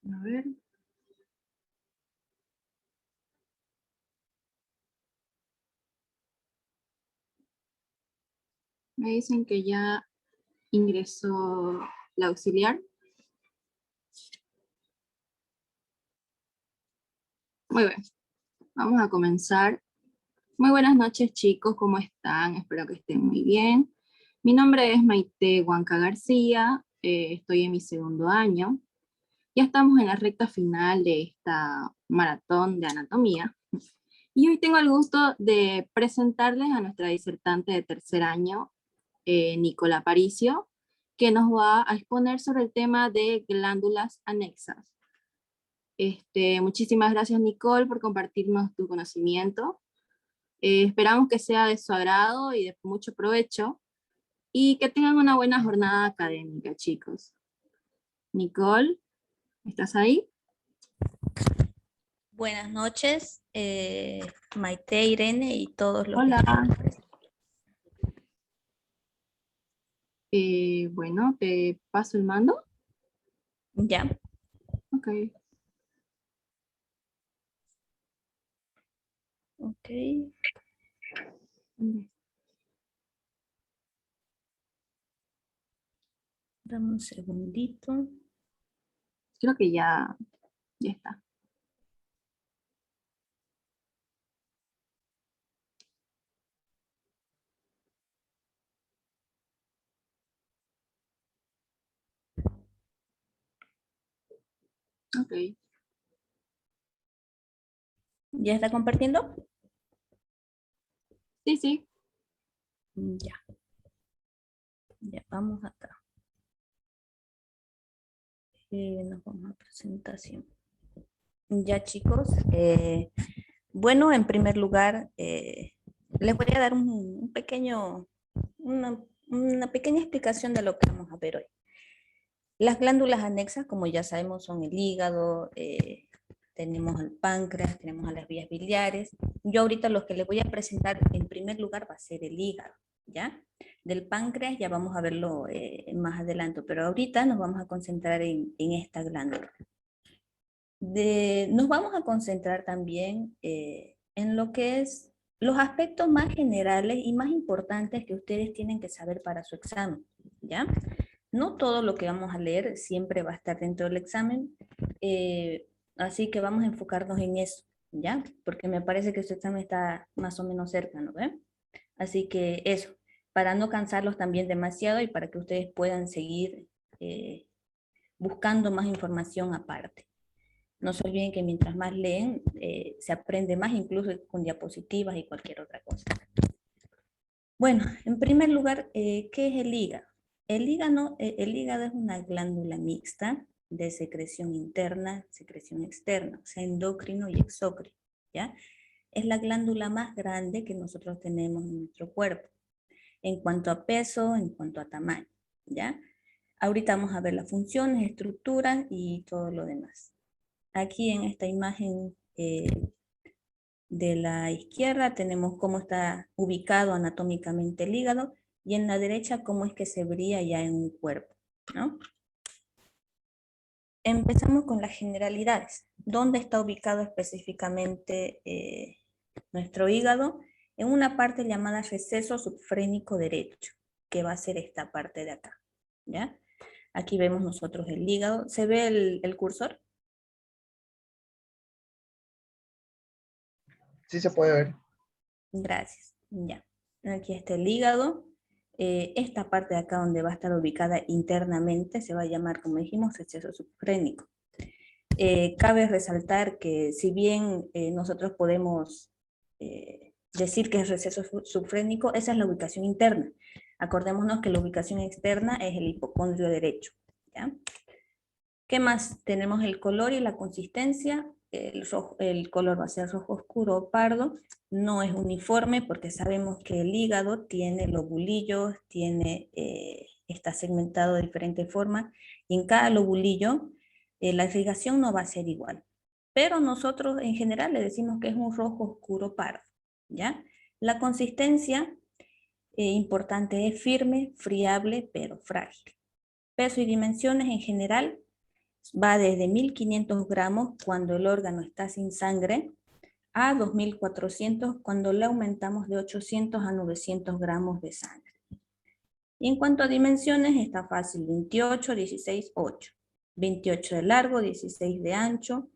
A ver. Me dicen que ya ingresó la auxiliar. Muy bien, vamos a comenzar. Muy buenas noches, chicos, ¿cómo están? Espero que estén muy bien. Mi nombre es Maite Huanca García, estoy en mi segundo año. Ya estamos en la recta final de esta maratón de anatomía. Y hoy tengo el gusto de presentarles a nuestra disertante de tercer año, Nicola Aparicio, que nos va a exponer sobre el tema de glándulas anexas. Muchísimas gracias, Nicole, por compartirnos tu conocimiento. Esperamos que sea de su agrado y de mucho provecho, y que tengan una buena jornada académica, chicos. Nicole, ¿estás ahí? Buenas noches, Maite, Irene y todos los Hola. estudiantes. Bueno, te paso el mando. Ya. Ok. Ok. Dame un segundito. Creo que ya está. Ok. ¿Ya está compartiendo? Sí, sí. Ya. Ya, vamos acá. Nos vamos a presentación. Ya, chicos. Bueno, en primer lugar, les voy a dar un pequeño, una pequeña explicación de lo que vamos a ver hoy. Las glándulas anexas, como ya sabemos, son el hígado, tenemos el páncreas, tenemos a las vías biliares. Yo ahorita lo que les voy a presentar en primer lugar va a ser el hígado, ¿ya? Del páncreas ya vamos a verlo más adelante, pero ahorita nos vamos a concentrar en esta glándula. Nos vamos a concentrar también en lo que es los aspectos más generales y más importantes que ustedes tienen que saber para su examen, ¿ya? No todo lo que vamos a leer siempre va a estar dentro del examen, así que vamos a enfocarnos en eso, ¿ya? Porque me parece que su examen está más o menos cerca, ¿no ve? Así que eso, para no cansarlos también demasiado y para que ustedes puedan seguir buscando más información aparte. No se olviden que mientras más leen, se aprende más, incluso con diapositivas y cualquier otra cosa. Bueno, en primer lugar, ¿qué es el hígado? El hígado es una glándula mixta de secreción interna, secreción externa, o sea, endocrino y exócrino, ¿ya? Es la glándula más grande que nosotros tenemos en nuestro cuerpo, en cuanto a peso, en cuanto a tamaño, ¿ya? Ahorita vamos a ver las funciones, estructuras y todo lo demás. Aquí en esta imagen de la izquierda tenemos cómo está ubicado anatómicamente el hígado y en la derecha cómo es que se vería ya en un cuerpo, ¿no? Empezamos con las generalidades. ¿Dónde está ubicado específicamente nuestro hígado? En una parte llamada receso subfrénico derecho, que va a ser esta parte de acá, ¿ya? Aquí vemos nosotros el hígado. ¿Se ve el cursor? Sí se puede ver. Gracias. Ya. Aquí está el hígado. Esta parte de acá donde va a estar ubicada internamente se va a llamar, como dijimos, receso subfrénico. Cabe resaltar que si bien nosotros podemos decir que es receso subfrénico, esa es la ubicación interna. Acordémonos que la ubicación externa es el hipocondrio derecho, ¿ya? ¿Qué más? Tenemos el color y la consistencia. El color va a ser rojo oscuro o pardo. No es uniforme porque sabemos que el hígado tiene lobulillos, está segmentado de diferentes formas. Y en cada lobulillo la irrigación no va a ser igual. Pero nosotros en general le decimos que es un rojo oscuro pardo, ¿ya? La consistencia importante es firme, friable, pero frágil. Peso y dimensiones en general va desde 1500 gramos cuando el órgano está sin sangre a 2400 cuando le aumentamos de 800 a 900 gramos de sangre. Y en cuanto a dimensiones está fácil, 28, 16, 8. 28 de largo, 16 de ancho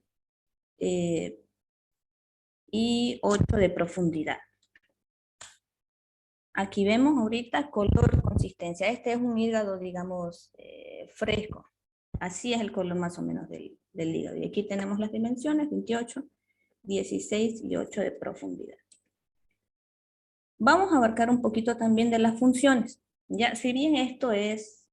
y 8 de profundidad. Aquí vemos ahorita color, consistencia. Este es un hígado, digamos, fresco. Así es el color más o menos del hígado. Y aquí tenemos las dimensiones, 28, 16 y 8 de profundidad. Vamos a abarcar un poquito también de las funciones. Ya, si bien esto es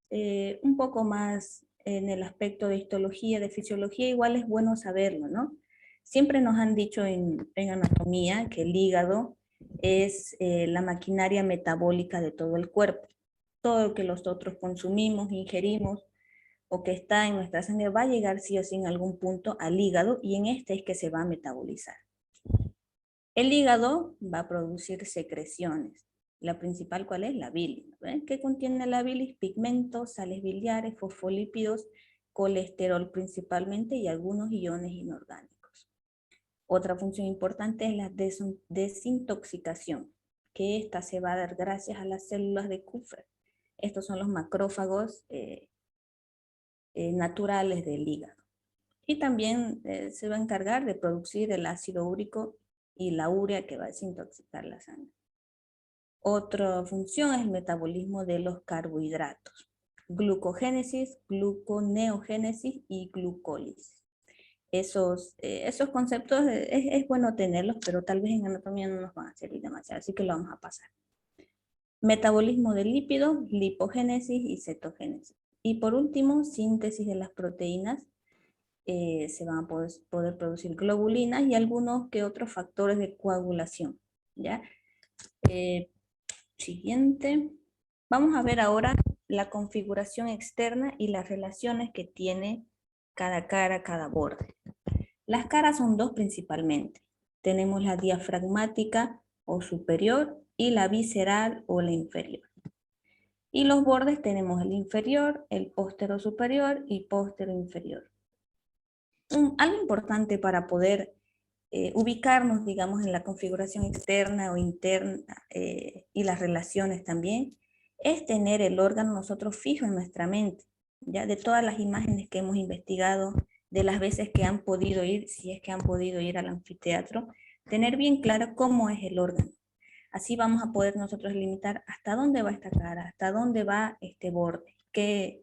un poco más en el aspecto de histología, de fisiología, igual es bueno saberlo, ¿no? Siempre nos han dicho en anatomía que el hígado es la maquinaria metabólica de todo el cuerpo. Todo lo que nosotros consumimos, ingerimos o que está en nuestra sangre va a llegar sí o sí en algún punto al hígado y en este es que se va a metabolizar. El hígado va a producir secreciones. La principal, ¿cuál es? La bilis. ¿Qué contiene la bilis? Pigmentos, sales biliares, fosfolípidos, colesterol principalmente y algunos iones inorgánicos. Otra función importante es la desintoxicación, que esta se va a dar gracias a las células de Kupffer. Estos son los macrófagos naturales del hígado. Y también se va a encargar de producir el ácido úrico y la urea que va a desintoxicar la sangre. Otra función es el metabolismo de los carbohidratos. Glucogénesis, gluconeogénesis y glucólisis. Esos conceptos es bueno tenerlos, pero tal vez en anatomía no nos van a servir demasiado, así que lo vamos a pasar. Metabolismo de lípidos, lipogénesis y cetogénesis. Y por último, síntesis de las proteínas. Se van a poder producir globulinas y algunos que otros factores de coagulación. ¿Ya? Siguiente. Vamos a ver ahora la configuración externa y las relaciones que tiene cada cara, cada borde. Las caras son dos principalmente. Tenemos la diafragmática o superior y la visceral o la inferior. Y los bordes tenemos el inferior, el póstero superior y póstero inferior. Algo importante para poder ubicarnos, digamos, en la configuración externa o interna y las relaciones también, es tener el órgano nosotros fijo en nuestra mente, ¿ya? De todas las imágenes que hemos investigado, de las veces que han podido ir, si es que han podido ir al anfiteatro, tener bien claro cómo es el órgano. Así vamos a poder nosotros limitar hasta dónde va esta cara, hasta dónde va este borde, qué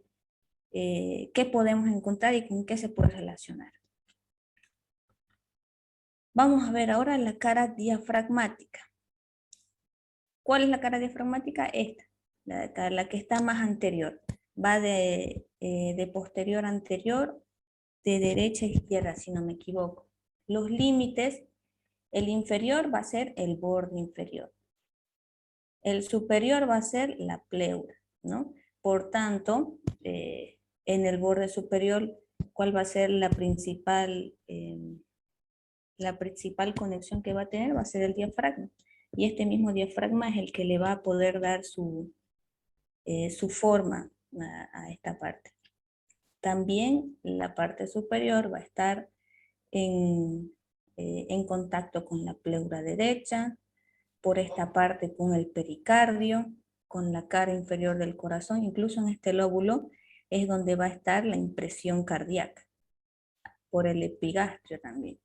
podemos encontrar y con qué se puede relacionar. Vamos a ver ahora la cara diafragmática. ¿Cuál es la cara diafragmática? Esta, la que está más anterior. Va de posterior a anterior, de derecha a izquierda, si no me equivoco. Los límites, el inferior va a ser el borde inferior. El superior va a ser la pleura, ¿no? Por tanto, en el borde superior, ¿cuál va a ser la principal conexión que va a tener? Va a ser el diafragma. Y este mismo diafragma es el que le va a poder dar su forma a esta parte. También la parte superior va a estar en contacto con la pleura derecha, por esta parte con el pericardio, con la cara inferior del corazón, incluso en este lóbulo es donde va a estar la impresión cardíaca, por el epigastrio también.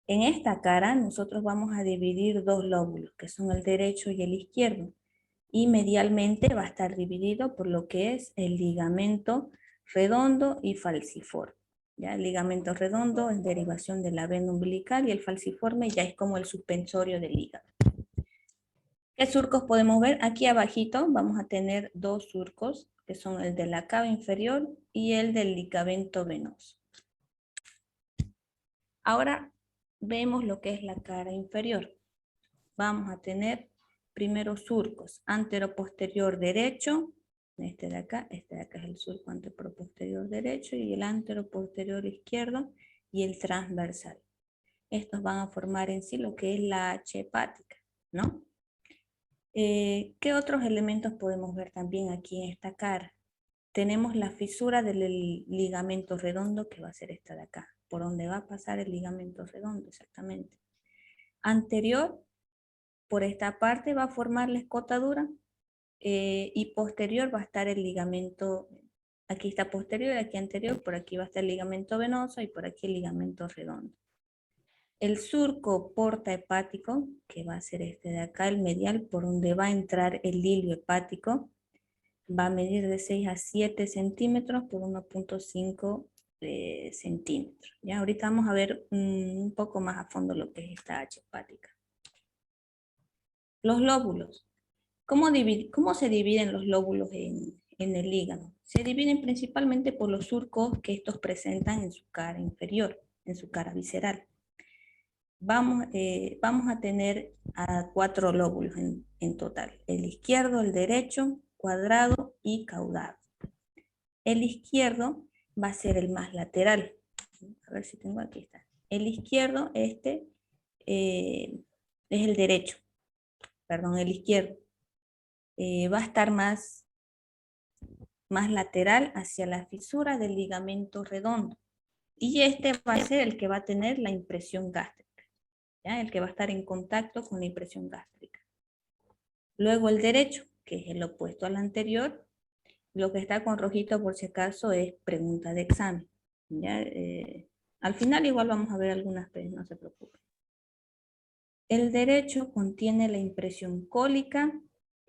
En esta cara nosotros vamos a dividir dos lóbulos, que son el derecho y el izquierdo, y medialmente va a estar dividido por lo que es el ligamento redondo y falciforme. ¿Ya? El ligamento redondo es derivación de la vena umbilical y el falciforme ya es como el suspensorio del hígado. ¿Qué surcos podemos ver? Aquí abajito vamos a tener dos surcos, que son el de la cava inferior y el del ligamento venoso. Ahora vemos lo que es la cara inferior. Vamos a tener primero surcos antero-posterior derecho, este de acá es el surco antero-posterior derecho y el antero-posterior izquierdo y el transversal. Estos van a formar en sí lo que es la H hepática, ¿no? ¿Qué otros elementos podemos ver también aquí en esta cara? Tenemos la fisura del ligamento redondo, que va a ser esta de acá, por donde va a pasar el ligamento redondo, exactamente. Anterior, por esta parte va a formar la escotadura, y posterior va a estar el ligamento, aquí está posterior, aquí anterior, por aquí va a estar el ligamento venoso y por aquí el ligamento redondo. El surco porta-hepático, que va a ser este de acá, el medial, por donde va a entrar el hilio hepático, va a medir de 6 a 7 centímetros por 1.5 centímetros. Ya ahorita vamos a ver un poco más a fondo lo que es esta H hepática. Los lóbulos. ¿Cómo se dividen los lóbulos en el hígado? Se dividen principalmente por los surcos que estos presentan en su cara inferior, en su cara visceral. Vamos a tener a 4 lóbulos en total. El izquierdo, el derecho, cuadrado y caudado. El izquierdo va a ser el más lateral. A ver si tengo aquí está. El izquierdo, es el derecho. Perdón, el izquierdo. Va a estar más lateral hacia la fisura del ligamento redondo. Y este va a ser el que va a tener la impresión gástrica, ¿ya? El que va a estar en contacto con la impresión gástrica. Luego el derecho, que es el opuesto al anterior. Lo que está con rojito por si acaso es pregunta de examen, ¿ya? Al final igual vamos a ver algunas veces, no se preocupen. El derecho contiene la impresión cólica,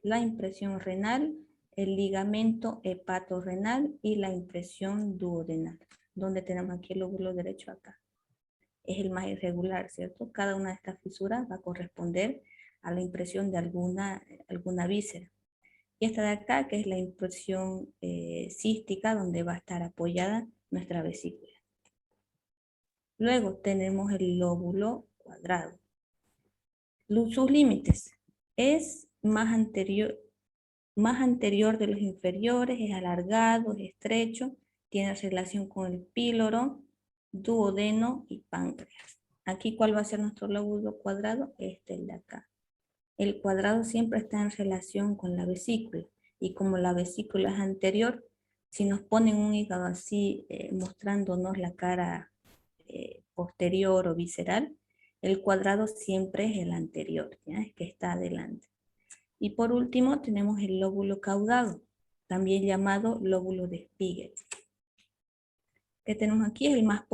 la impresión renal, el ligamento hepatorrenal y la impresión duodenal. ¿Dónde tenemos aquí el lóbulo derecho? Acá. Es el más irregular, ¿cierto? Cada una de estas fisuras va a corresponder a la impresión de alguna víscera. Y esta de acá, que es la impresión cística, donde va a estar apoyada nuestra vesícula. Luego tenemos el lóbulo cuadrado. Sus límites. Es más anterior de los inferiores, es alargado, es estrecho, tiene relación con el píloro, duodeno y páncreas. Aquí, ¿cuál va a ser nuestro lóbulo cuadrado? Este, el de acá. El cuadrado siempre está en relación con la vesícula, y como la vesícula es anterior, si nos ponen un hígado así, mostrándonos la cara posterior o visceral, el cuadrado siempre es el anterior, ¿ya? Es que está adelante. Y por último tenemos el lóbulo caudado, también llamado lóbulo de Spiegel. Que tenemos aquí es el más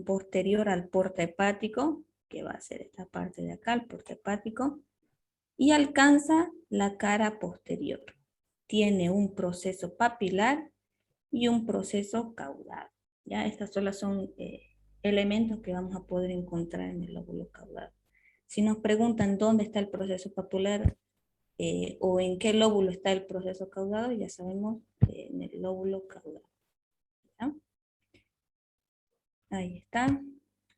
posterior al porta hepático, que va a ser esta parte de acá, el porta hepático, y alcanza la cara posterior. Tiene un proceso papilar y un proceso caudado. ¿Ya? Estas solo son elementos que vamos a poder encontrar en el lóbulo caudado. Si nos preguntan dónde está el proceso papilar o en qué lóbulo está el proceso caudado, ya sabemos en el lóbulo caudado. ¿Ya? Ahí está.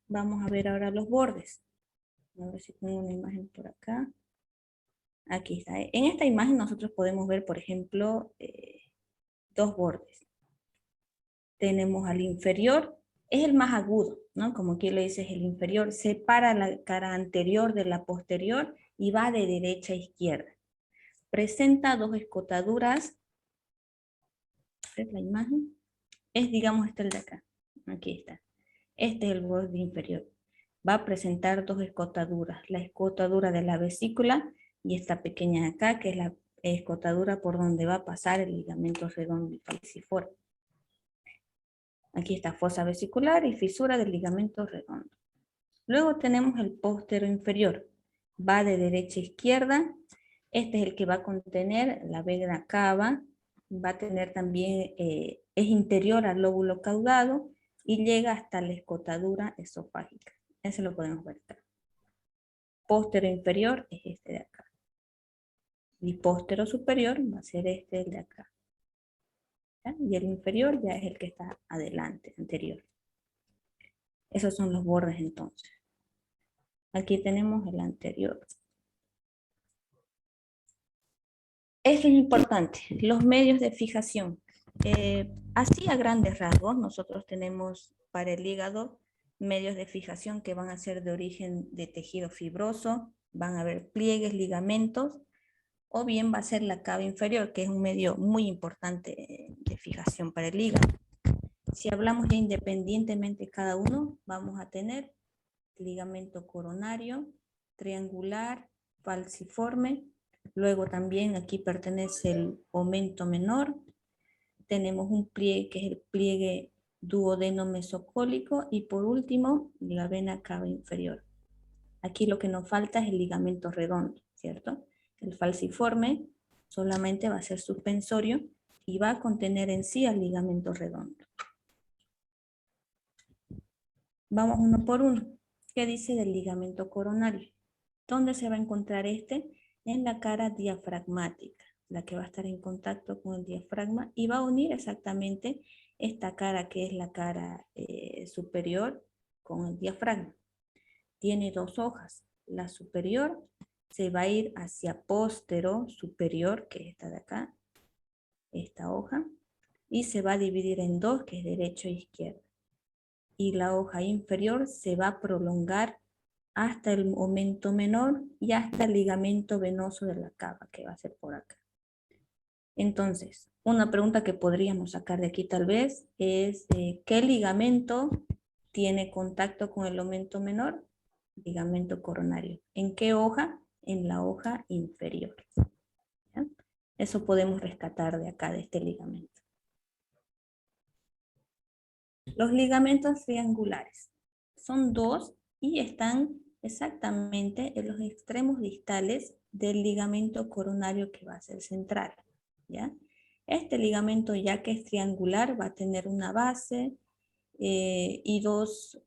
Vamos a ver ahora los bordes. A ver si tengo una imagen por acá. Aquí está. En esta imagen nosotros podemos ver, por ejemplo, dos bordes. Tenemos al inferior, es el más agudo, ¿no? Como aquí le dices, el inferior separa la cara anterior de la posterior y va de derecha a izquierda. Presenta dos escotaduras. ¿Ves la imagen? Es, digamos, este el de acá. Aquí está. Este es el borde inferior. Va a presentar dos escotaduras. La escotadura de la vesícula y esta pequeña de acá, que es la escotadura por donde va a pasar el ligamento redondo y falciforme. Aquí está fosa vesicular y fisura del ligamento redondo. Luego tenemos el póstero inferior. Va de derecha a izquierda. Este es el que va a contener la vena cava. Va a tener también, es interior al lóbulo caudado y llega hasta la escotadura esofágica. Ese lo podemos ver acá. Póstero inferior es este de acá. Y póstero superior va a ser este de acá. ¿Ya? Y el inferior ya es el que está adelante, anterior. Esos son los bordes entonces. Aquí tenemos el anterior. Eso es importante, los medios de fijación. Así a grandes rasgos, nosotros tenemos para el hígado medios de fijación que van a ser de origen de tejido fibroso, van a haber pliegues, ligamentos o bien va a ser la cava inferior, que es un medio muy importante de fijación para el hígado. Si hablamos ya independientemente cada uno, vamos a tener ligamento coronario, triangular, falciforme. Luego también aquí pertenece el aumento menor. Tenemos un pliegue que es el pliegue duodeno mesocólico y por último la vena cava inferior. Aquí lo que nos falta es el ligamento redondo, ¿cierto? El falciforme solamente va a ser suspensorio y va a contener en sí el ligamento redondo. Vamos uno por uno. ¿Qué dice del ligamento coronario? ¿Dónde se va a encontrar este? En la cara diafragmática, la que va a estar en contacto con el diafragma y va a unir exactamente esta cara que es la cara superior con el diafragma. Tiene dos hojas. La superior se va a ir hacia póstero superior, que es esta de acá, esta hoja, y se va a dividir en dos, que es derecho e izquierdo. Y la hoja inferior se va a prolongar hasta el aumento menor y hasta el ligamento venoso de la cava, que va a ser por acá. Entonces, una pregunta que podríamos sacar de aquí tal vez es ¿qué ligamento tiene contacto con el aumento menor? Ligamento coronario. ¿En qué hoja? En la hoja inferior. ¿Ya? Eso podemos rescatar de acá, de este ligamento. Los ligamentos triangulares son dos y están exactamente en los extremos distales del ligamento coronario que va a ser central, ¿ya? Este ligamento, ya que es triangular, va a tener una base y dos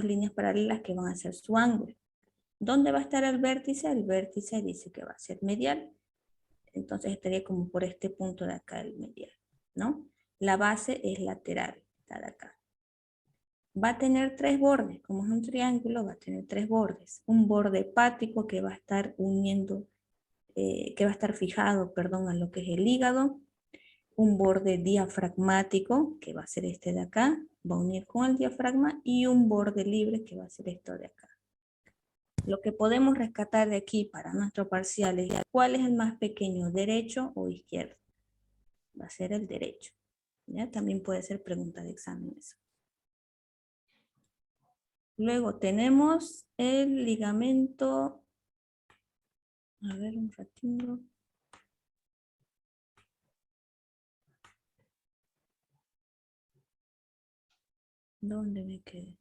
líneas paralelas que van a ser su ángulo. ¿Dónde va a estar el vértice? El vértice dice que va a ser medial. Entonces estaría como por este punto de acá el medial, ¿no? La base es lateral, está de acá. Va a tener tres bordes, como es un triángulo, va a tener tres bordes. Un borde hepático que va a estar uniendo, que va a estar fijado, perdón, a lo que es el hígado. Un borde diafragmático, que va a ser este de acá, va a unir con el diafragma, y un borde libre, que va a ser esto de acá. Lo que podemos rescatar de aquí para nuestro parcial es cuál es el más pequeño, derecho o izquierdo. Va a ser el derecho. ¿Ya? También puede ser pregunta de examen eso. Luego tenemos el ligamento, a ver un ratito. ¿Dónde me quedé?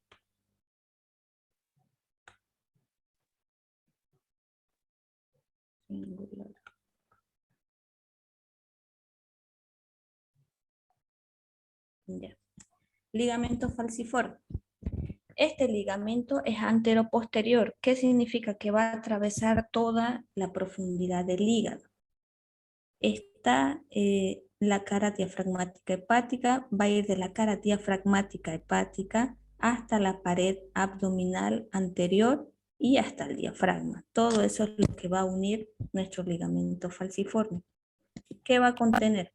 Triangular. Ya. Ligamento falciforme. Este ligamento es anteroposterior. ¿Qué significa? Que va a atravesar toda la profundidad del hígado. Está la cara diafragmática hepática, va a ir de la cara diafragmática hepática hasta la pared abdominal anterior y hasta el diafragma. Todo eso es lo que va a unir nuestro ligamento falciforme. ¿Qué va a contener?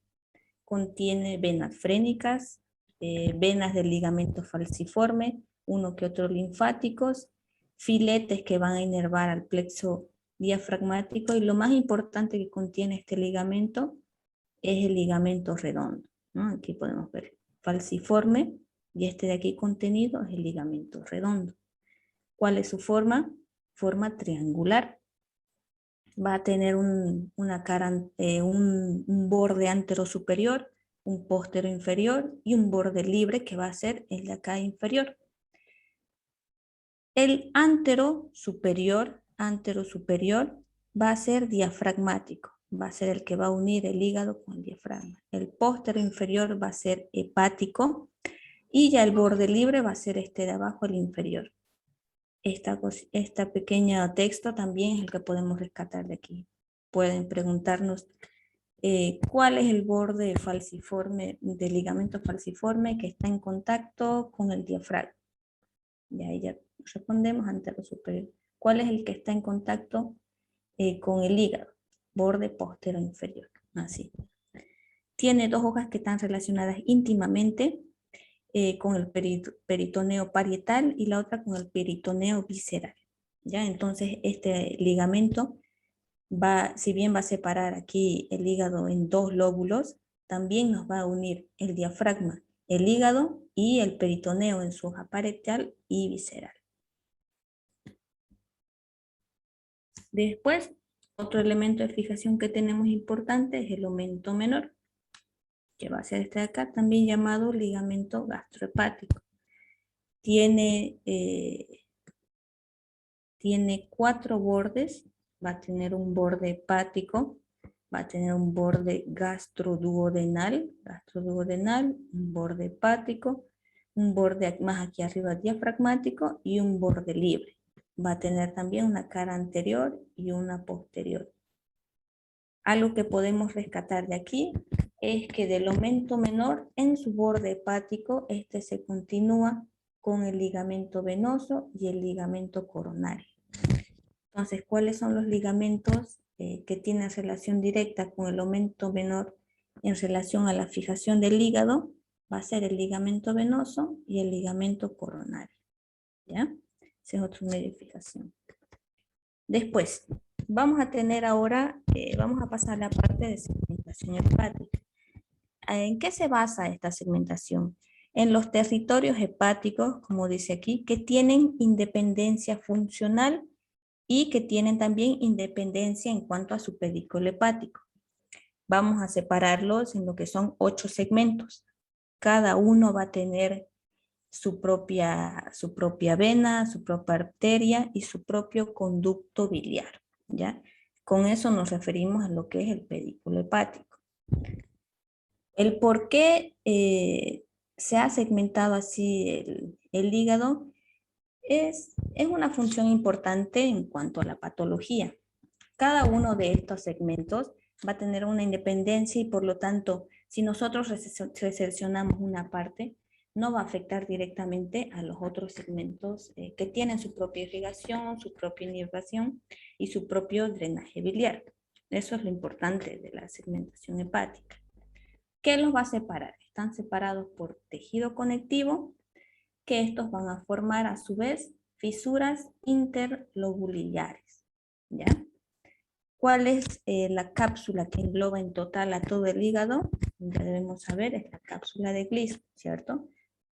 Contiene venas frénicas, venas del ligamento falciforme, uno que otro linfáticos, filetes que van a inervar al plexo diafragmático y lo más importante que contiene este ligamento es el ligamento redondo, ¿no? Aquí podemos ver falciforme y este de aquí contenido es el ligamento redondo. ¿Cuál es su forma? Forma triangular. Va a tener una cara, un borde antero superior, un póstero inferior y un borde libre que va a ser el de acá inferior. El antero superior va a ser diafragmático, va a ser el que va a unir el hígado con el diafragma. El póstero inferior va a ser hepático y ya el borde libre va a ser este de abajo, el inferior. Esta pequeña texto también es el que podemos rescatar de aquí. Pueden preguntarnos cuál es el borde falciforme del ligamento falciforme que está en contacto con el diafragma. Y ahí ya respondemos antero superior. ¿Cuál es el que está en contacto con el hígado? Borde postero inferior. Así. Tiene dos hojas que están relacionadas íntimamente con el peritoneo parietal y la otra con el peritoneo visceral. ¿Ya? Entonces este ligamento si bien va a separar aquí el hígado en dos lóbulos, también nos va a unir el diafragma, el hígado y el peritoneo en su hoja parietal y visceral. Después, otro elemento de fijación que tenemos importante es el aumento menor, que va a ser este de acá, también llamado ligamento gastrohepático. Tiene 4 bordes, va a tener un borde hepático, va a tener un borde gastroduodenal, un borde hepático, un borde más aquí arriba diafragmático y un borde libre. Va a tener también una cara anterior y una posterior. Algo que podemos rescatar de aquí es que del aumento menor en su borde hepático, este se continúa con el ligamento venoso y el ligamento coronario. Entonces, ¿cuáles son los ligamentos que tienen relación directa con el aumento menor en relación a la fijación del hígado? Va a ser el ligamento venoso y el ligamento coronario. ¿Ya? Ese es otro medio de fijación. Después, vamos a tener ahora, vamos a pasar a la parte de segmentación hepática. ¿En qué se basa esta segmentación? En los territorios hepáticos, como dice aquí, que tienen independencia funcional y que tienen también independencia en cuanto a su pedículo hepático. Vamos a separarlos en lo que son 8 segmentos. Cada uno va a tener su propia vena, su propia arteria y su propio conducto biliar, ¿ya? Con eso nos referimos a lo que es el pedículo hepático. El por qué se ha segmentado así el hígado es una función importante en cuanto a la patología. Cada uno de estos segmentos va a tener una independencia y por lo tanto, si nosotros recepcionamos una parte, no va a afectar directamente a los otros segmentos que tienen su propia irrigación, su propia inervación y su propio drenaje biliar. Eso es lo importante de la segmentación hepática. ¿Qué los va a separar? Están separados por tejido conectivo, que estos van a formar a su vez fisuras interlobulares, ¿ya? ¿Cuál es la cápsula que engloba en total a todo el hígado? Ya debemos saber, es la cápsula de Gleason, ¿cierto?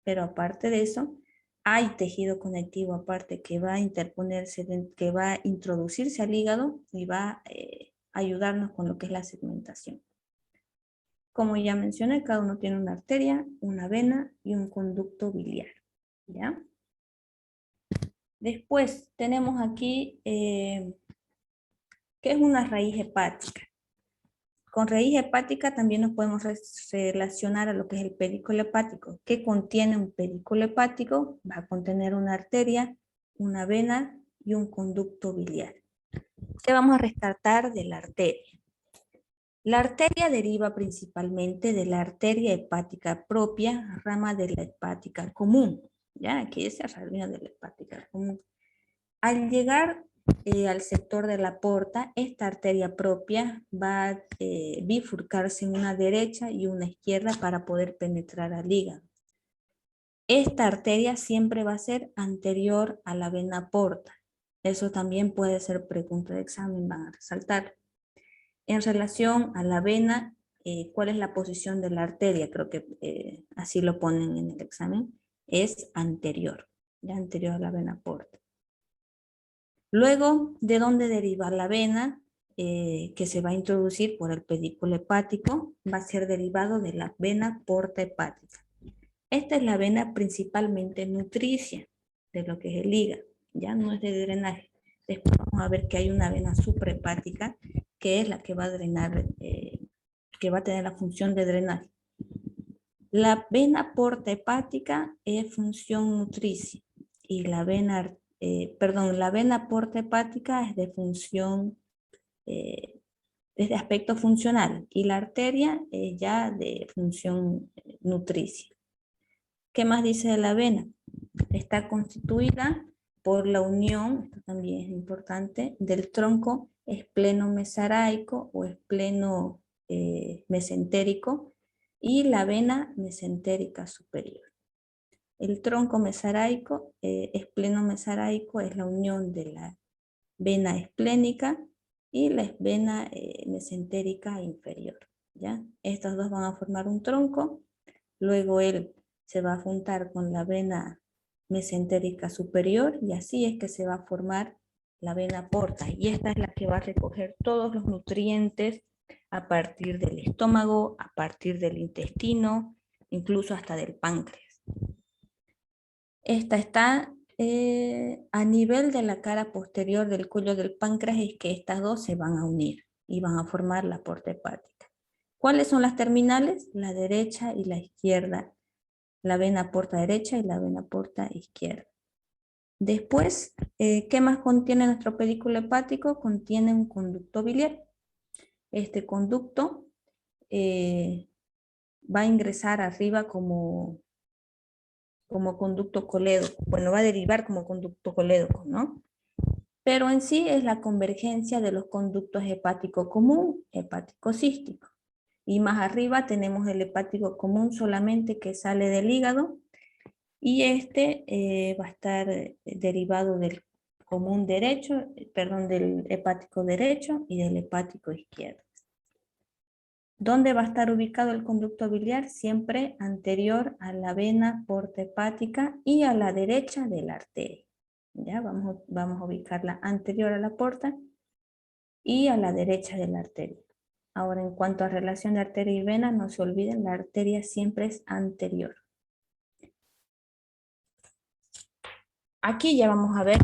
Pero aparte de eso, hay tejido conectivo aparte que va a interponerse, que va a introducirse al hígado y va a ayudarnos con lo que es la segmentación. Como ya mencioné, cada uno tiene una arteria, una vena y un conducto biliar, ¿ya? Después tenemos aquí, ¿qué es una raíz hepática? Con raíz hepática también nos podemos relacionar a lo que es el pedículo hepático. ¿Qué contiene un pedículo hepático? Va a contener una arteria, una vena y un conducto biliar. ¿Qué vamos a rescatar de la arteria? La arteria deriva principalmente de la arteria hepática propia, rama de la hepática común. Ya, aquí es la rama de la hepática común. Al llegar al sector de la porta, esta arteria propia va a bifurcarse en una derecha y una izquierda para poder penetrar al hígado. Esta arteria siempre va a ser anterior a la vena porta. Eso también puede ser pregunta de examen, van a resaltar. En relación a la vena, ¿cuál es la posición de la arteria? Creo que así lo ponen en el examen. Es anterior, ya anterior a la vena porta. Luego, ¿de dónde deriva la vena? Que se va a introducir por el pedículo hepático, va a ser derivado de la vena porta hepática. Esta es la vena principalmente nutricia de lo que es el hígado, ya no es de drenaje. Después vamos a ver que hay una vena suprahepática, que es la que va a drenar, que va a tener la función de drenaje. La vena porta hepática es función nutricia y la vena la vena porta hepática es de función, es de aspecto funcional y la arteria es ya de función nutricia. ¿Qué más dice de la vena? Está constituida por la unión, esto también es importante, del tronco espleno-mesaraico o espleno mesentérico y la vena mesentérica superior. El tronco mesaraico, espleno-mesaraico, es la unión de la vena esplénica y la vena mesentérica inferior, ¿ya? Estas dos van a formar un tronco, luego él se va a juntar con la vena mesentérica superior y así es que se va a formar la vena porta, y esta es la que va a recoger todos los nutrientes a partir del estómago, a partir del intestino, incluso hasta del páncreas. Esta está a nivel de la cara posterior del cuello del páncreas, es que estas dos se van a unir y van a formar la porta hepática. ¿Cuáles son las terminales? La derecha y la izquierda. La vena porta derecha y la vena porta izquierda. Después, ¿qué más contiene nuestro pedículo hepático? Contiene un conducto biliar. Este conducto va a ingresar arriba como conducto colédoco. Bueno, va a derivar como conducto colédoco, ¿no? Pero en sí es la convergencia de los conductos hepático común, hepático cístico. Y más arriba tenemos el hepático común solamente que sale del hígado, y este va a estar derivado del común derecho, del hepático derecho y del hepático izquierdo. ¿Dónde va a estar ubicado el conducto biliar? Siempre anterior a la vena porta hepática y a la derecha de la arteria. ¿Ya? Vamos a ubicarla anterior a la porta y a la derecha de la arteria. Ahora, en cuanto a relación de arteria y vena, no se olviden, la arteria siempre es anterior. Aquí ya vamos a ver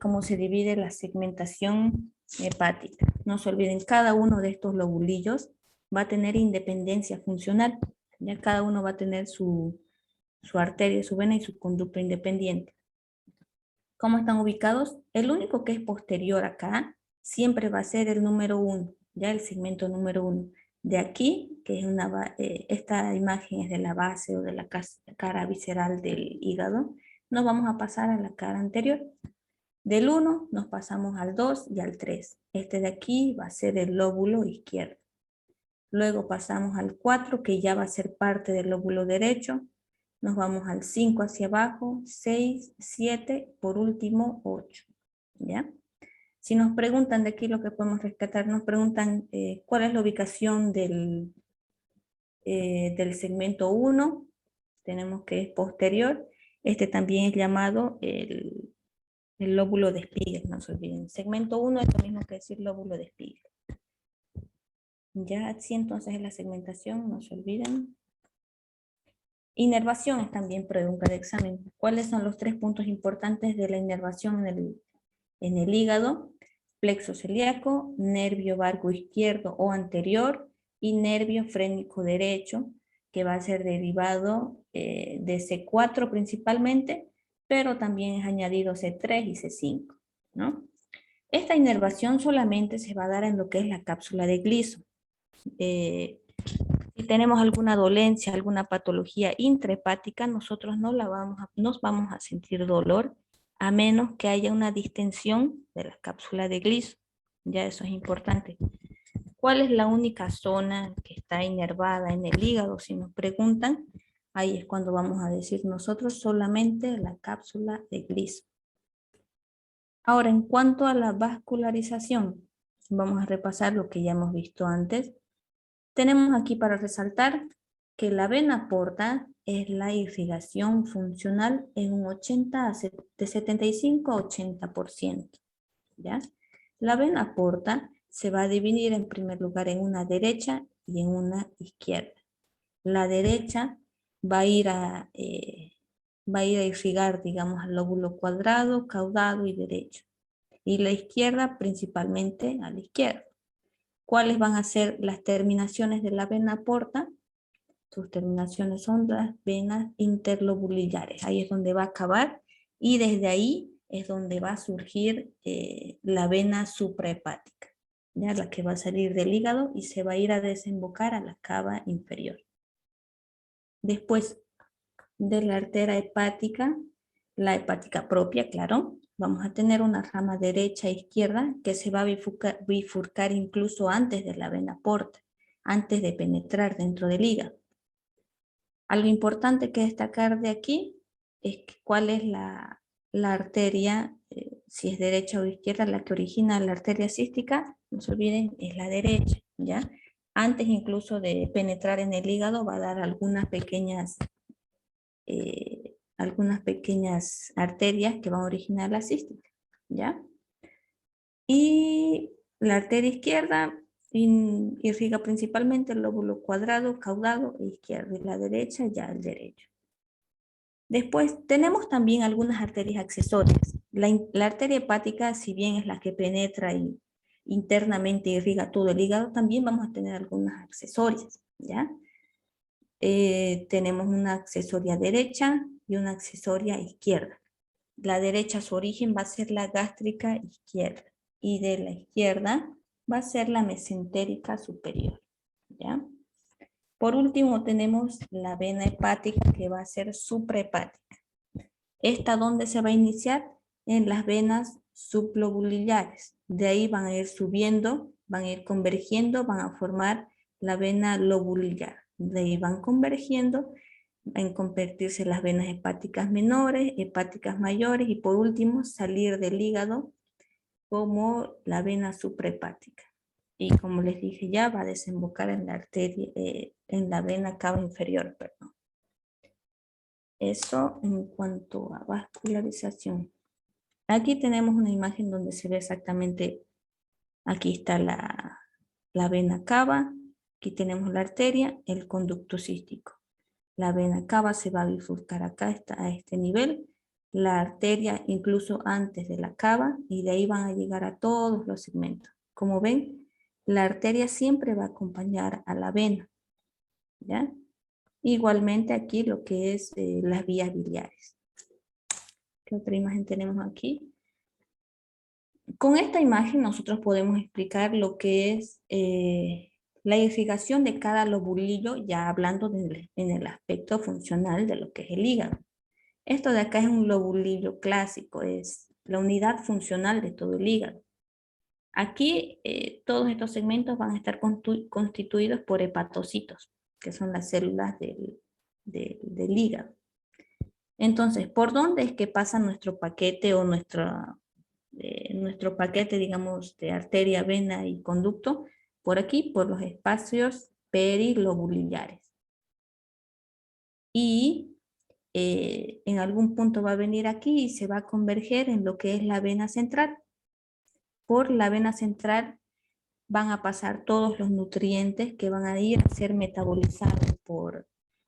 cómo se divide la segmentación hepática. No se olviden, cada uno de estos lobulillos va a tener independencia funcional. Ya cada uno va a tener su arteria, su vena y su conducto independiente. ¿Cómo están ubicados? El único que es posterior acá siempre va a ser el número 1, ya el segmento número 1. De aquí, que es esta imagen es de la base o de la cara visceral del hígado, nos vamos a pasar a la cara anterior. Del 1 nos pasamos al 2 y al 3. Este de aquí va a ser el lóbulo izquierdo. Luego pasamos al 4, que ya va a ser parte del lóbulo derecho. Nos vamos al 5 hacia abajo, 6, 7, por último 8. ¿Ya? Si nos preguntan de aquí lo que podemos rescatar, nos preguntan cuál es la ubicación del segmento 1. Tenemos que es posterior. Este también es llamado el lóbulo de Spiegel, no se olviden. Segmento 1 es lo mismo que decir lóbulo de Spiegel. Ya así entonces es la segmentación, no se olviden. Inervación es también pregunta de examen. ¿Cuáles son los 3 puntos importantes de la inervación en el hígado? Plexo celíaco, nervio vago izquierdo o anterior y nervio frénico derecho, que va a ser derivado de C4 principalmente, pero también es añadido C3 y C5, ¿no? Esta inervación solamente se va a dar en lo que es la cápsula de Gleason. Si tenemos alguna dolencia, alguna patología intrahepática, nosotros nos vamos a sentir dolor, a menos que haya una distensión de la cápsula de Gleason. Ya eso es importante. ¿Cuál es la única zona que está inervada en el hígado? Si nos preguntan, ahí es cuando vamos a decir nosotros solamente la cápsula de Gleason. Ahora, en cuanto a la vascularización, vamos a repasar lo que ya hemos visto antes. Tenemos aquí para resaltar que la vena porta es la irrigación funcional en un 75 a 80%. ¿Ya? La vena porta se va a dividir en primer lugar en una derecha y en una izquierda. La derecha va a ir a irrigar, digamos, al lóbulo cuadrado, caudado y derecho. Y la izquierda principalmente a la izquierda. ¿Cuáles van a ser las terminaciones de la vena porta? Sus terminaciones son las venas interlobulares. Ahí es donde va a acabar y desde ahí es donde va a surgir la vena suprahepática, ya la que va a salir del hígado y se va a ir a desembocar a la cava inferior. Después de la arteria hepática, la hepática propia, claro, vamos a tener una rama derecha e izquierda que se va a bifurcar incluso antes de la vena porta, antes de penetrar dentro del hígado. Algo importante que destacar de aquí es cuál es la arteria si es derecha o izquierda, la que origina la arteria cística, no se olviden, es la derecha, ¿ya? Antes incluso de penetrar en el hígado va a dar algunas pequeñas arterias que van a originar la cística, ¿ya? Y la arteria izquierda irriga principalmente el lóbulo cuadrado, caudado e izquierdo, y la derecha ya el derecho. Después tenemos también algunas arterias accesorias. La arteria hepática, si bien es la que penetra y internamente irriga todo el hígado, también vamos a tener algunas accesorias, ¿ya? Tenemos una accesoria derecha y una accesoria izquierda. La derecha, su origen va a ser la gástrica izquierda, y de la izquierda va a ser la mesentérica superior, ¿ya? Por último tenemos la vena hepática, que va a ser suprahepática. ¿Esta dónde se va a iniciar? En las venas sublobulares. De ahí van a ir subiendo, van a ir convergiendo, van a formar la vena lobular. De ahí van convergiendo, van a convertirse las venas hepáticas menores, hepáticas mayores, y por último salir del hígado como la vena suprahepática. Y como les dije ya, va a desembocar en la arteria, en la vena cava inferior, perdón. Eso en cuanto a vascularización. Aquí tenemos una imagen donde se ve exactamente, aquí está la vena cava, aquí tenemos la arteria, el conducto cístico. La vena cava se va a bifurcar acá, está a este nivel, la arteria incluso antes de la cava, y de ahí van a llegar a todos los segmentos. Como ven, la arteria siempre va a acompañar a la vena, ¿ya? Igualmente aquí lo que es las vías biliares. ¿Qué otra imagen tenemos aquí? Con esta imagen nosotros podemos explicar lo que es la irrigación de cada lobulillo, ya hablando en el aspecto funcional de lo que es el hígado. Esto de acá es un lobulillo clásico, es la unidad funcional de todo el hígado. Aquí todos estos segmentos van a estar constituidos por hepatocitos, que son las células del hígado. Entonces, ¿por dónde es que pasa nuestro paquete o nuestro paquete, digamos, de arteria, vena y conducto? Por aquí, por los espacios perilobulares. Y en algún punto va a venir aquí y se va a converger en lo que es la vena central. Por la vena central van a pasar todos los nutrientes que van a ir a ser metabolizados por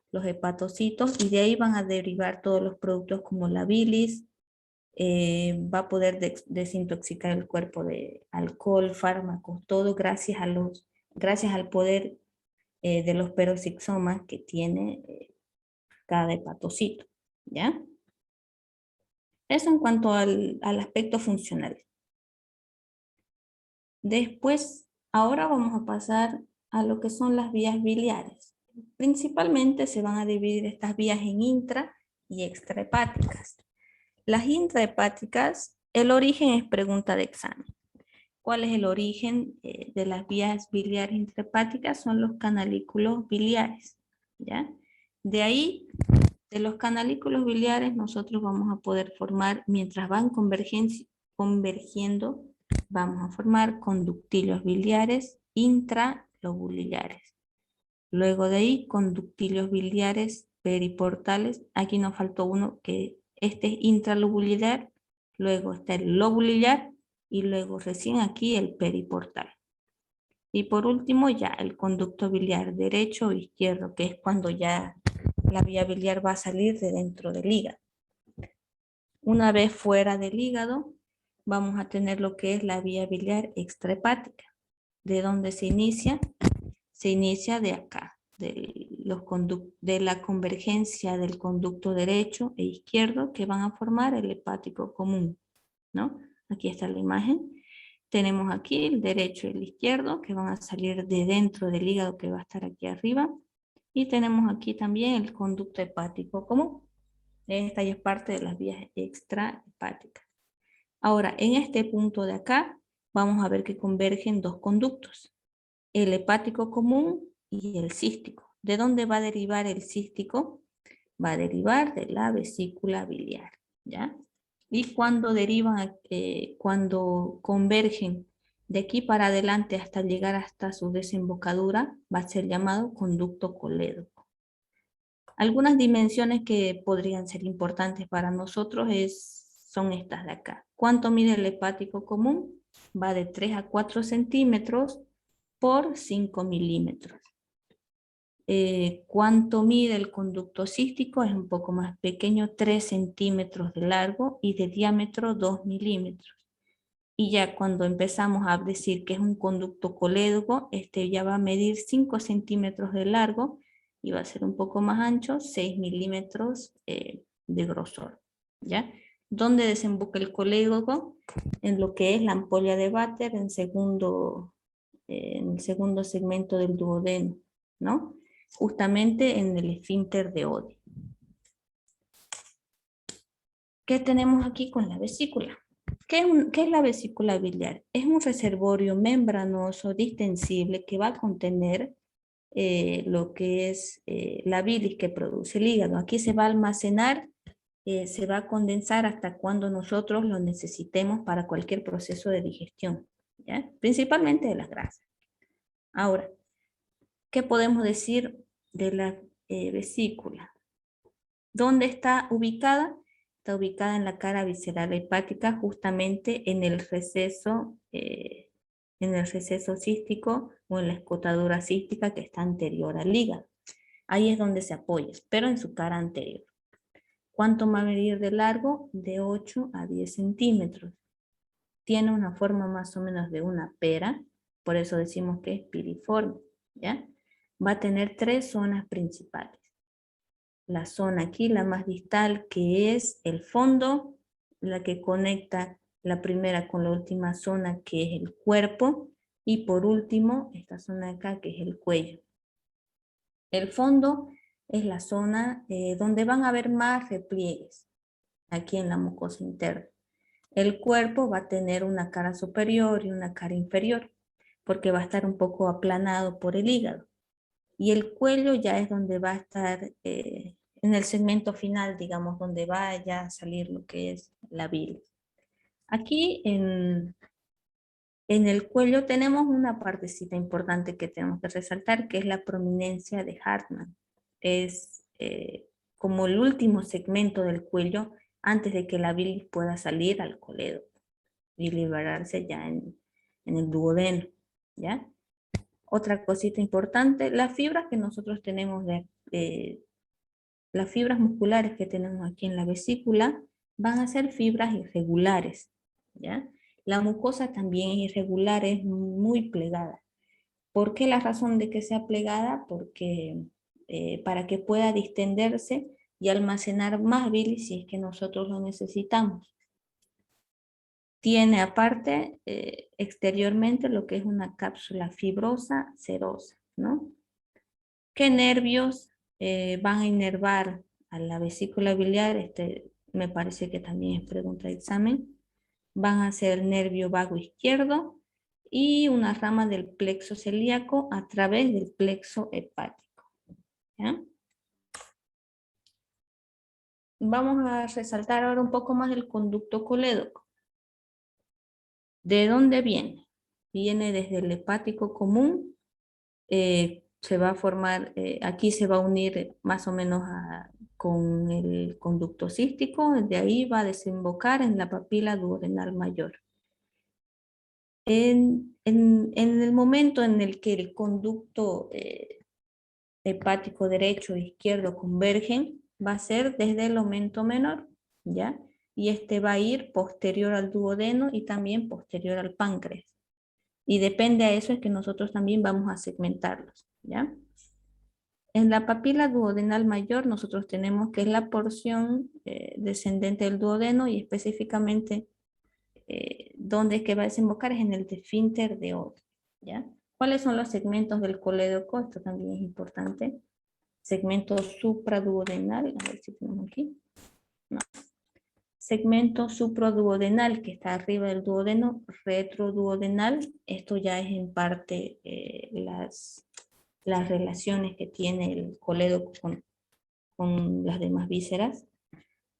los hepatocitos, y de ahí van a derivar todos los productos como la bilis, va a poder desintoxicar el cuerpo de alcohol, fármacos, todo gracias al poder de los peroxisomas que tiene cada hepatocito, ¿ya? Eso en cuanto al aspecto funcional. Después, ahora vamos a pasar a lo que son las vías biliares. Principalmente se van a dividir estas vías en intra y extrahepáticas. Las intrahepáticas, el origen es pregunta de examen. ¿Cuál es el origen de las vías biliares intrahepáticas? Son los canalículos biliares, ¿ya? De ahí, de los canalículos biliares, nosotros vamos a poder formar, mientras van convergiendo, vamos a formar conductilos biliares intralobulares. Luego de ahí, conductilos biliares periportales. Aquí nos faltó uno, que este es intralobular, luego está el lobular, y luego recién aquí el periportal. Y por último ya el conducto biliar derecho o izquierdo, que es cuando ya la vía biliar va a salir de dentro del hígado. Una vez fuera del hígado, vamos a tener lo que es la vía biliar extrahepática. ¿De dónde se inicia? Se inicia de acá, de la convergencia del conducto derecho e izquierdo que van a formar el hepático común, ¿no? Aquí está la imagen. Tenemos aquí el derecho y el izquierdo que van a salir de dentro del hígado, que va a estar aquí arriba. Y tenemos aquí también el conducto hepático común. Esta ya es parte de las vías extrahepáticas. Ahora, en este punto de acá, vamos a ver que convergen dos conductos, el hepático común y el cístico. ¿De dónde va a derivar el cístico? Va a derivar de la vesícula biliar, ¿ya? Y cuando derivan, cuando convergen de aquí para adelante hasta llegar hasta su desembocadura, va a ser llamado conducto colédoco. Algunas dimensiones que podrían ser importantes para nosotros son estas de acá. ¿Cuánto mide el hepático común? Va de 3 a 4 centímetros por 5 milímetros. ¿Cuánto mide el conducto cístico? Es un poco más pequeño, 3 centímetros de largo y de diámetro 2 milímetros. Y ya cuando empezamos a decir que es un conducto colédoco, este ya va a medir 5 centímetros de largo y va a ser un poco más ancho, 6 milímetros de grosor. ¿Ya? ¿Dónde desemboca el colédoco? En lo que es la ampolla de Vater, en el segundo segmento del duodeno, ¿no? Justamente en el esfínter de Oddi. ¿Qué tenemos aquí con la vesícula? ¿Qué es la vesícula biliar? Es un reservorio membranoso distensible que va a contener lo que es la bilis que produce el hígado. Aquí se va a almacenar, se va a condensar hasta cuando nosotros lo necesitemos para cualquier proceso de digestión, ¿ya? Principalmente de las grasas. Ahora, ¿qué podemos decir de la vesícula? ¿Dónde está ubicada? Está ubicada en la cara visceral hepática, justamente en el receso cístico o en la escotadura cística que está anterior al hígado. Ahí es donde se apoya, pero en su cara anterior. ¿Cuánto va a medir de largo? De 8 a 10 centímetros. Tiene una forma más o menos de una pera, por eso decimos que es piriforme, ¿ya? Va a tener 3 zonas principales. La zona aquí, la más distal, que es el fondo, la que conecta la primera con la última zona, que es el cuerpo, y por último, esta zona de acá, que es el cuello. El fondo es la zona donde van a haber más repliegues, aquí en la mucosa interna. El cuerpo va a tener una cara superior y una cara inferior, porque va a estar un poco aplanado por el hígado. Y el cuello ya es donde va a estar en el segmento final, digamos, donde va ya a salir lo que es la bilis. Aquí en el cuello tenemos una partecita importante que tenemos que resaltar, que es la prominencia de Hartmann. Es como el último segmento del cuello antes de que la bilis pueda salir al colédoco y liberarse ya en el duodeno, ¿ya? Otra cosita importante, las fibras que nosotros tenemos, las fibras musculares que tenemos aquí en la vesícula van a ser fibras irregulares, ¿ya? La mucosa también es irregular, es muy plegada. ¿Por qué la razón de que sea plegada? Porque para que pueda distenderse y almacenar más bilis si es que nosotros lo necesitamos. Tiene aparte exteriormente lo que es una cápsula fibrosa serosa, ¿no? ¿Qué nervios van a inervar a la vesícula biliar? Me parece que también es pregunta de examen. Van a ser el nervio vago izquierdo y una rama del plexo celíaco a través del plexo hepático, ¿ya? Vamos a resaltar ahora un poco más el conducto colédoco. ¿De dónde viene? Viene desde el hepático común, se va a formar, aquí se va a unir más o menos con el conducto cístico, de ahí va a desembocar en la papila duodenal mayor. En el momento en el que el conducto hepático derecho e izquierdo convergen, va a ser desde el aumento menor, ¿ya? Y este va a ir posterior al duodeno y también posterior al páncreas. Y depende a eso es que nosotros también vamos a segmentarlos, ¿ya? En la papila duodenal mayor nosotros tenemos que es la porción descendente del duodeno y específicamente donde es que va a desembocar es en el esfínter de Oddi, ¿ya? ¿Cuáles son los segmentos del colédoco? Esto también es importante. Segmento supraduodenal, a ver si tenemos aquí. No. Segmento supraduodenal que está arriba del duodeno, retroduodenal. Esto ya es en parte las relaciones que tiene el colédoco con las demás vísceras.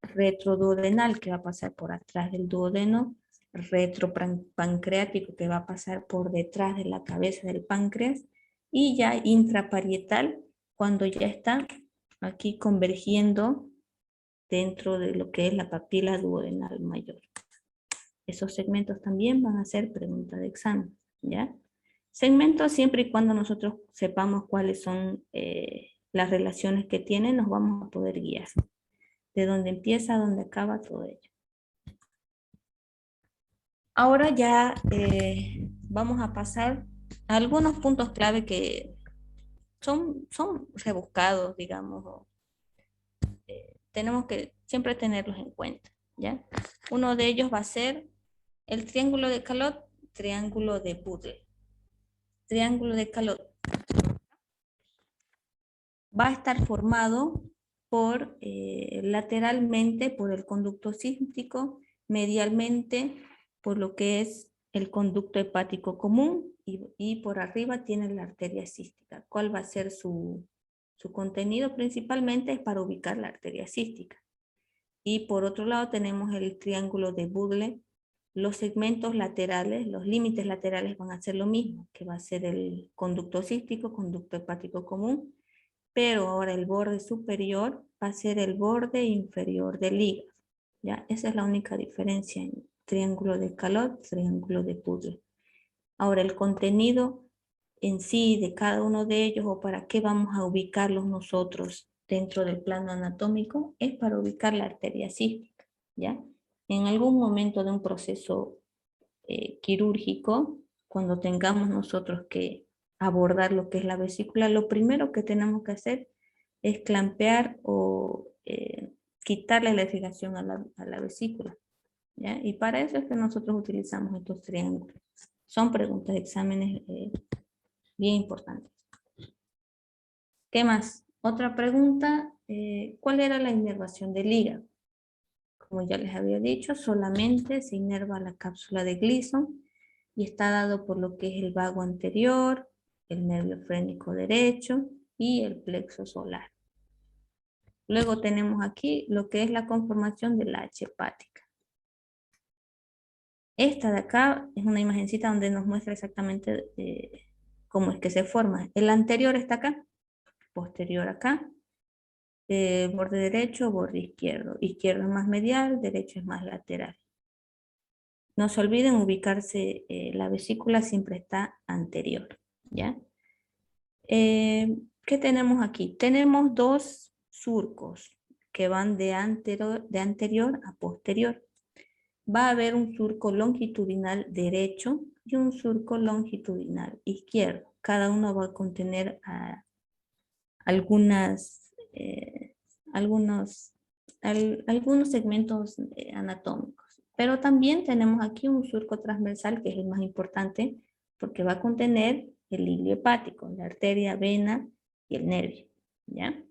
retroduodenal, que va a pasar por atrás del duodeno, retropancreático, que va a pasar por detrás de la cabeza del páncreas, y ya intraparietal, cuando ya está aquí convergiendo dentro de lo que es la papila duodenal mayor. Esos segmentos también van a ser pregunta de examen, ¿ya? Segmentos siempre y cuando nosotros sepamos cuáles son las relaciones que tienen, nos vamos a poder guiar. De dónde empieza a dónde acaba todo ello. Ahora ya vamos a pasar a algunos puntos clave que son rebuscados, digamos, o, tenemos que siempre tenerlos en cuenta, ¿ya? Uno de ellos va a ser el triángulo de Calot, triángulo de Budel. Triángulo de Calot va a estar formado por lateralmente por el conducto cístico, medialmente por lo que es el conducto hepático común y por arriba tiene la arteria cística. ¿Cuál va a ser su contenido? Principalmente es para ubicar la arteria cística. Y por otro lado tenemos el triángulo de Budel. Los segmentos laterales, los límites laterales van a ser lo mismo, que va a ser el conducto cístico, conducto hepático común, pero ahora el borde superior va a ser el borde inferior del hígado. ¿Ya? Esa es la única diferencia en triángulo de Calot, triángulo de Budel. Ahora el contenido en sí de cada uno de ellos o para qué vamos a ubicarlos nosotros dentro del plano anatómico es para ubicar la arteria cística, ¿ya? En algún momento de un proceso quirúrgico, cuando tengamos nosotros que abordar lo que es la vesícula, lo primero que tenemos que hacer es clampear o quitarle la irrigación a la vesícula, ¿ya? Y para eso es que nosotros utilizamos estos triángulos. Son preguntas de exámenes bien importantes. ¿Qué más? Otra pregunta, ¿cuál era la inervación del hígado? Como ya les había dicho, solamente se inerva la cápsula de Gleason y está dado por lo que es el vago anterior, el nervio frénico derecho y el plexo solar. Luego tenemos aquí lo que es la conformación de la H hepática. Esta de acá es una imagencita donde nos muestra exactamente cómo es que se forma. El anterior está acá, posterior acá, borde derecho, borde izquierdo. Izquierdo es más medial, derecho es más lateral. No se olviden ubicarse, la vesícula siempre está anterior, ¿ya? ¿Qué tenemos aquí? Tenemos dos surcos que van de anterior a posterior. Va a haber un surco longitudinal derecho y un surco longitudinal izquierdo. Cada uno va a contener algunos segmentos anatómicos. Pero también tenemos aquí un surco transversal que es el más importante porque va a contener el hilio hepático, la arteria, vena y el nervio, ¿ya?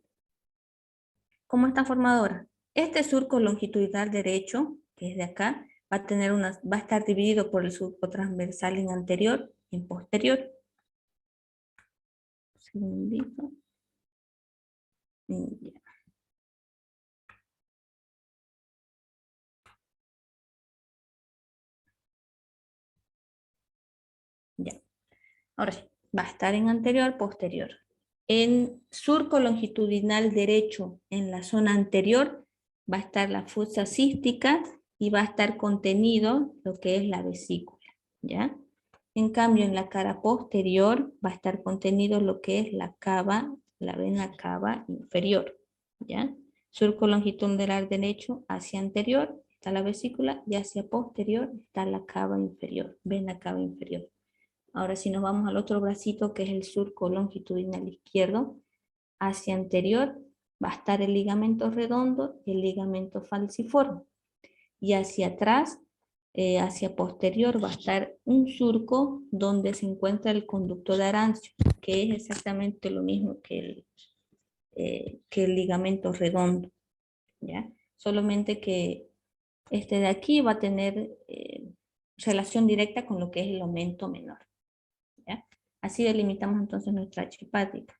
¿Cómo está formado ahora? Este surco longitudinal derecho, que es de acá, va a estar dividido por el surco transversal en anterior y en posterior. Un segundito. Ya. Ya. Ahora sí, va a estar en anterior, posterior. En surco longitudinal derecho, en la zona anterior, va a estar la fosa cística y va a estar contenido lo que es la vesícula, ¿ya? En cambio, en la cara posterior va a estar contenido lo que es la cava, la vena cava inferior, ¿ya? Surco longitudinal derecho hacia anterior está la vesícula y hacia posterior está la cava inferior, vena cava inferior. Ahora si nos vamos al otro bracito que es el surco longitudinal izquierdo, hacia anterior va a estar el ligamento redondo y el ligamento falciforme. Y hacia atrás, hacia posterior, va a estar un surco donde se encuentra el conducto de Arancio, que es exactamente lo mismo que el ligamento redondo, ¿ya? Solamente que este de aquí va a tener relación directa con lo que es el aumento menor, ¿ya? Así delimitamos entonces nuestra H hepática.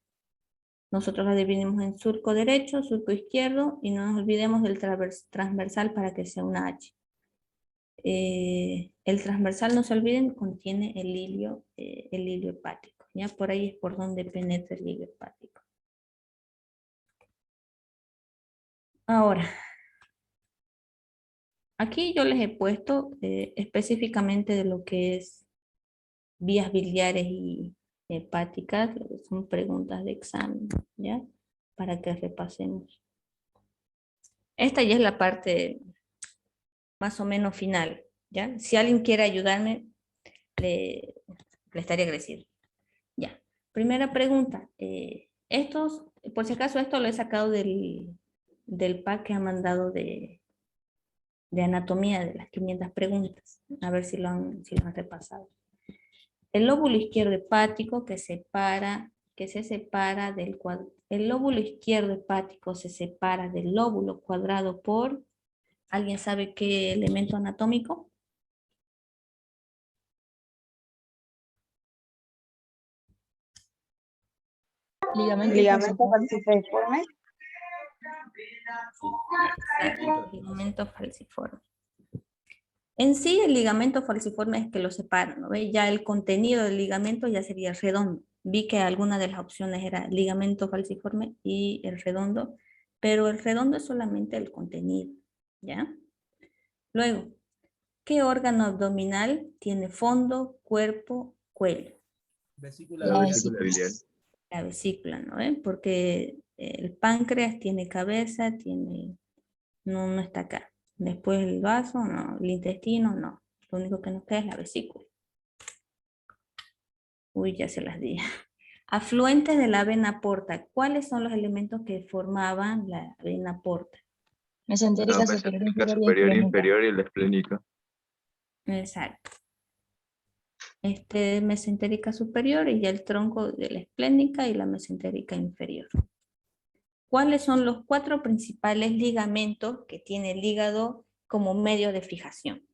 Nosotros la dividimos en surco derecho, surco izquierdo y no nos olvidemos del transversal para que sea una H. El transversal, no se olviden, contiene el hilio hepático. Ya por ahí es por donde penetra el hilio hepático. Ahora, aquí yo les he puesto específicamente de lo que es vías biliares y hepáticas, son preguntas de examen, ¿ya? Para que repasemos. Esta ya es la parte más o menos final, ¿ya? Si alguien quiere ayudarme, le estaría agradecido. Ya. Primera pregunta. Por si acaso, esto lo he sacado del pack que ha mandado de anatomía de las 500 preguntas. A ver si lo han repasado. El lóbulo izquierdo hepático el lóbulo izquierdo hepático se separa del lóbulo cuadrado por, ¿alguien sabe qué elemento anatómico? Ligamento falciforme. Exacto, ligamento falciforme. En sí, el ligamento falciforme es que lo separa, ¿no ve? Ya el contenido del ligamento ya sería redondo. Vi que alguna de las opciones era ligamento falciforme y el redondo, pero el redondo es solamente el contenido, ¿ya? Luego, ¿qué órgano abdominal tiene fondo, cuerpo, cuello? La vesícula biliar. La vesícula, ¿no ve? Porque el páncreas tiene cabeza, no está acá. Después el vaso, no. El intestino, no. Lo único que nos queda es la vesícula. Uy, ya se las di. Afluentes de la vena porta. ¿Cuáles son los elementos que formaban la vena porta? Mesentérica La superior, mesentérica inferior y superior, esplénica. inferior y la esplénica. Exacto. Mesentérica superior y ya el tronco de la esplénica y la mesentérica inferior. ¿Cuáles son los 4 principales ligamentos que tiene el hígado como medio de fijación?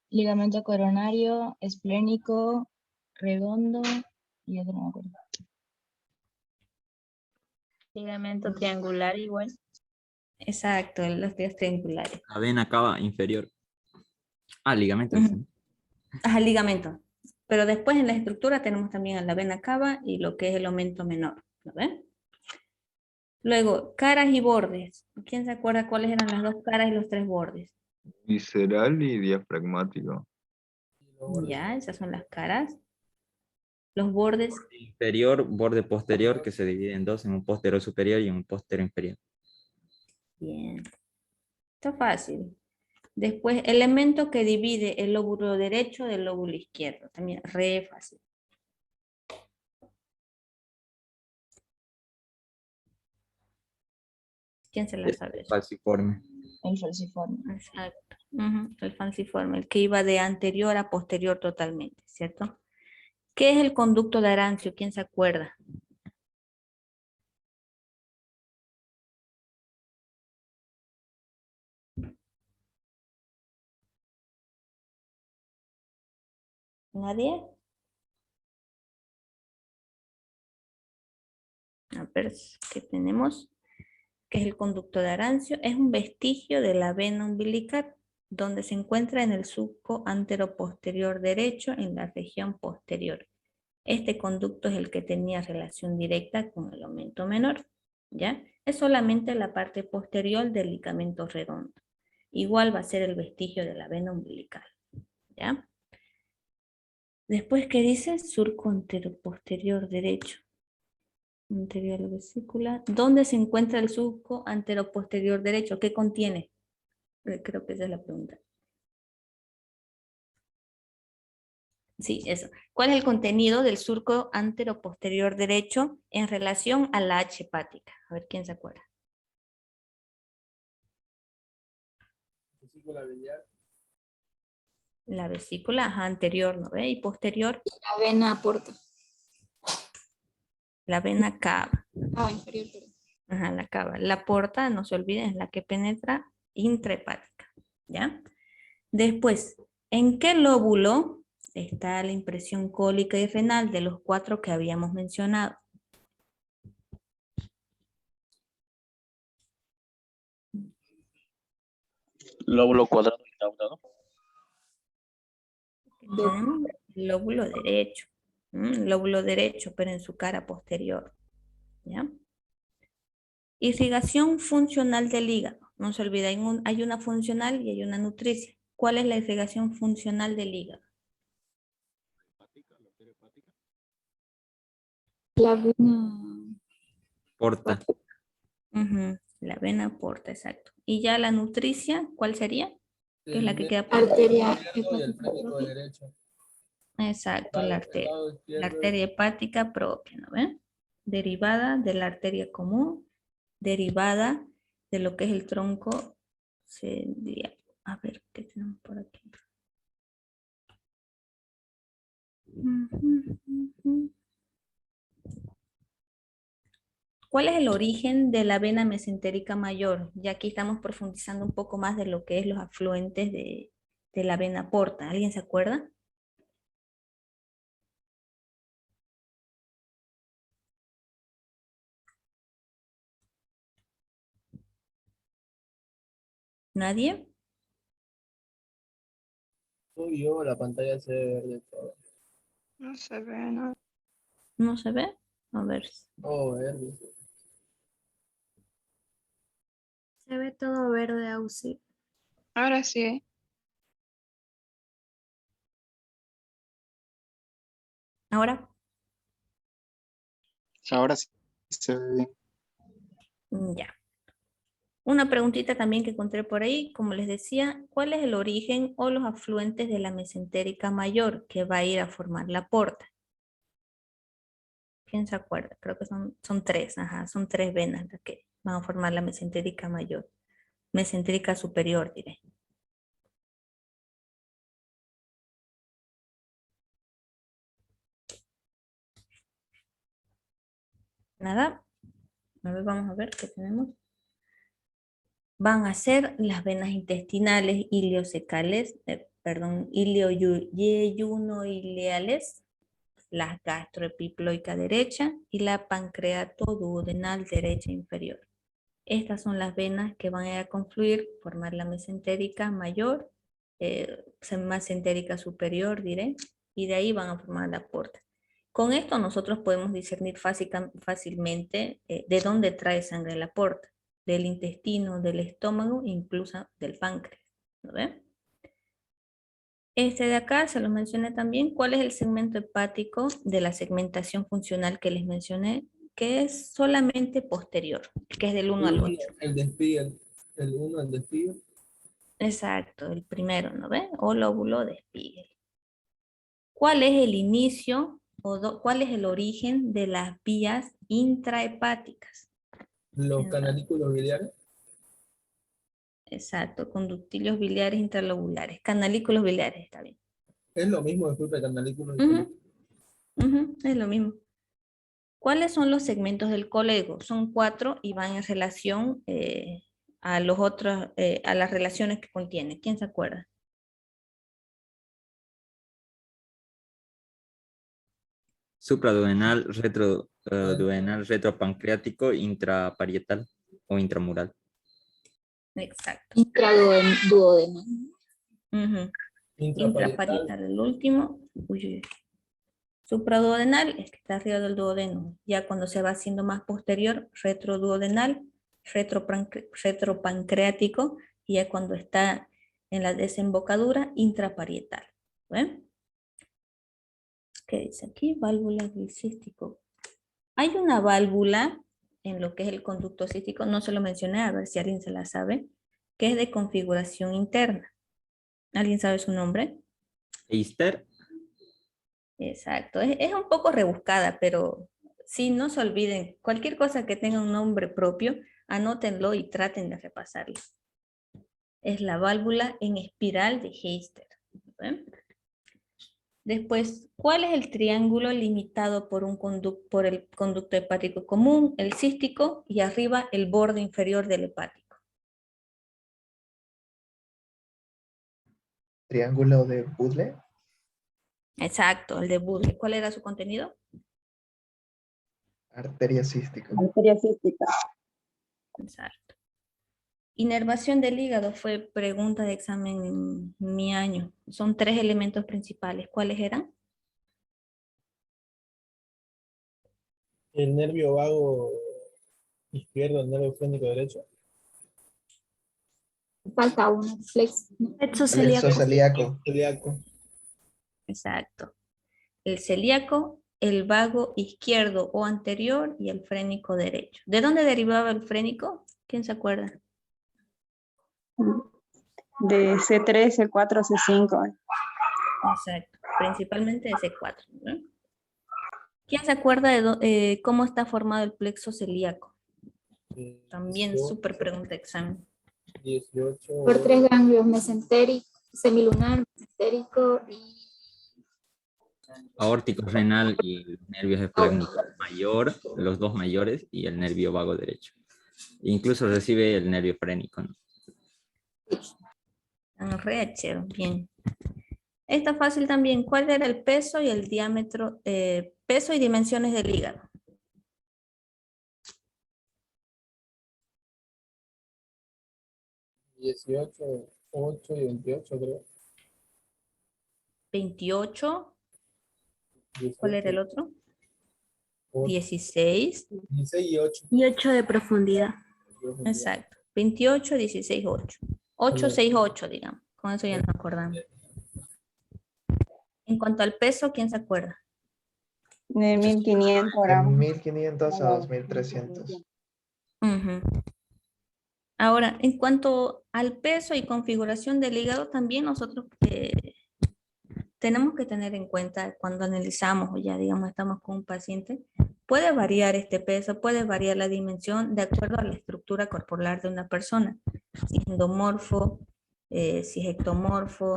Ligamento coronario, esplénico, redondo y otro no me acuerdo. Ligamento triangular igual. Exacto, los dedos triangulares. La vena cava inferior. Ah, ligamento. Ujú. Ajá, ligamento. Pero después en la estructura tenemos también la vena cava y lo que es el aumento menor. ¿Lo ven? Luego, caras y bordes. ¿Quién se acuerda cuáles eran las 2 caras y los 3 bordes? Visceral y diafragmático. Ya, esas son las caras. Los bordes. Inferior, borde posterior, que se divide en dos, en un posterior superior y en un posterior inferior. Bien. Está fácil. Después, elemento que divide el lóbulo derecho del lóbulo izquierdo. También re fácil. ¿Quién se la sabe? Falciforme. El falciforme. Exacto. El falciforme, el que iba de anterior a posterior totalmente, ¿cierto? ¿Qué es el conducto de Arancio? ¿Quién se acuerda? ¿Nadie? A ver, ¿qué tenemos? ¿Qué es el conducto de Arancio? Es un vestigio de la vena umbilical, donde se encuentra en el surco anteroposterior derecho en la región posterior. Este conducto es el que tenía relación directa con el aumento menor, ¿ya? Es solamente la parte posterior del ligamento redondo. Igual va a ser el vestigio de la vena umbilical, ¿ya? Después, ¿qué dice? Surco anteroposterior derecho. Anterior a la vesícula. ¿Dónde se encuentra el surco anteroposterior derecho? ¿Qué contiene? Creo que esa es la pregunta. Sí, eso. ¿Cuál es el contenido del surco anteroposterior derecho en relación a la H hepática? A ver, ¿quién se acuerda? Vesícula biliar. La vesícula, ajá, anterior, ¿no ve? Y posterior, La vena porta. la vena cava. Ah, inferior, perdón. Ajá, la cava. La porta, no se olviden, es la que penetra intrahepática, ¿ya? Después, ¿en qué lóbulo está la impresión cólica y renal de los 4 que habíamos mencionado? Lóbulo cuadrado intraudado. Tenemos el lóbulo derecho. Lóbulo derecho, pero en su cara posterior. ¿Ya? Irrigación funcional del hígado. No se olviden, hay una funcional y hay una nutricia. ¿Cuál es la irrigación funcional del hígado? La vena Porta. La vena porta, exacto. Y ya la nutricia, ¿cuál sería? Que es la que queda por arteria Y el frénico hepática. derecho. exacto, la arteria. El lado La izquierdo. arteria hepática propia, ¿no ven? Derivada de la arteria común, derivada de lo que es el tronco, se diría, a ver, ¿qué tenemos por aquí? ¿Cuál es el origen de la vena mesentérica mayor? Ya aquí estamos profundizando un poco más de lo que es los afluentes de la vena porta. ¿Alguien se acuerda? ¿Nadie? Uy, yo, la pantalla se ve verde todo. No se ve, ¿no? ¿No se ve? A ver. Oh, verde. Se ve todo verde, Auxi. Ahora sí. ¿Ahora? Ahora sí se ve bien. Ya. Una preguntita también que encontré por ahí, como les decía, ¿cuál es el origen o los afluentes de la mesentérica mayor que va a ir a formar la porta? ¿Quién se acuerda? Creo que son tres, son tres venas las que van a formar la mesentérica mayor. Mesentérica superior, diré. Nada. A ver, vamos a ver qué tenemos. Van a ser las venas intestinales ileocecales, ilioyunoileales, la gastroepiploica derecha y la pancreatoduodenal derecha inferior. Estas son las venas que van a ir a confluir, formar la mesentérica mayor, mesentérica superior, diré, y de ahí van a formar la porta. Con esto nosotros podemos discernir fácilmente de dónde trae sangre la porta, del intestino, del estómago, incluso del páncreas. ¿No ven? Este de acá se lo mencioné también. ¿Cuál es el segmento hepático de la segmentación funcional que les mencioné? Que es solamente posterior, que es del 1 al 8. El de el 1, el de Spiegel. Exacto, el primero, ¿no ven? O lóbulo de Spiegel. ¿Cuál es el inicio cuál es el origen de las vías intrahepáticas? Los canalículos biliares. Exacto, conductilios biliares intralobulares. Canalículos biliares, está bien. Es lo mismo, disculpe, canalículos. Es lo mismo. ¿Cuáles son los segmentos del colego? Son 4 y van en relación a los otros, a las relaciones que contiene. ¿Quién se acuerda? Supraduodenal, retroduodenal, retropancreático, intraparietal o intramural. Exacto. Intraduodenal. Intraparietal, el último. Supraduodenal es que está arriba del duodeno. Ya cuando se va haciendo más posterior, retroduodenal, retropancreático, y ya cuando está en la desembocadura, intraparietal. ¿Ven? ¿Qué dice aquí? Válvula del cístico. Hay una válvula en lo que es el conducto cístico, no se lo mencioné, a ver si alguien se la sabe, que es de configuración interna. ¿Alguien sabe su nombre? Eister. Exacto, es un poco rebuscada, pero sí, no se olviden, cualquier cosa que tenga un nombre propio, anótenlo y traten de repasarlo. Es la válvula en espiral de Heister. ¿Ven? Después, ¿cuál es el triángulo limitado por el conducto hepático común, el cístico, y arriba el borde inferior del hepático? Triángulo de Budle. Exacto, el de Budle. ¿Cuál era su contenido? Arteria cística. Exacto. Inervación del hígado fue pregunta de examen en mi año. Son 3 elementos principales. ¿Cuáles eran? El nervio vago izquierdo, el nervio frénico derecho. Falta uno. Plexo Plexo celíaco. celíaco. Celíaco. Exacto. El celíaco, el vago izquierdo o anterior y el frénico derecho. ¿De dónde derivaba el frénico? ¿Quién se acuerda? De C3, C4, C5. Exacto. Principalmente de C4. ¿no? ¿Quién se acuerda de cómo está formado el plexo celíaco? También 18, súper pregunta de examen. 18. Por 3 ganglios mesentérico, semilunar, mesentérico y Aórtico, renal y nervios esflénicos mayor, los dos mayores, y el nervio vago derecho. Incluso recibe el nervio frénico, ¿no? Reacher, bien. Está fácil también. ¿Cuál era el peso y el diámetro, peso y dimensiones del hígado? $18, 8 y 28, creo. 28. ¿Cuál era el otro? 8, 16. 16 y 8. y 8 de profundidad. Exacto. 28, 16, 8. 8, 6, 8, digamos. Con eso ya nos acordamos. En cuanto al peso, ¿quién se acuerda? De 1500 De gramos. 1500 a 2300. Ujú. Ahora, en cuanto al peso y configuración del hígado, también nosotros tenemos que tener en cuenta cuando analizamos o ya digamos estamos con un paciente, puede variar este peso, puede variar la dimensión de acuerdo a la estructura corporal de una persona. Si es endomorfo, si es ectomorfo,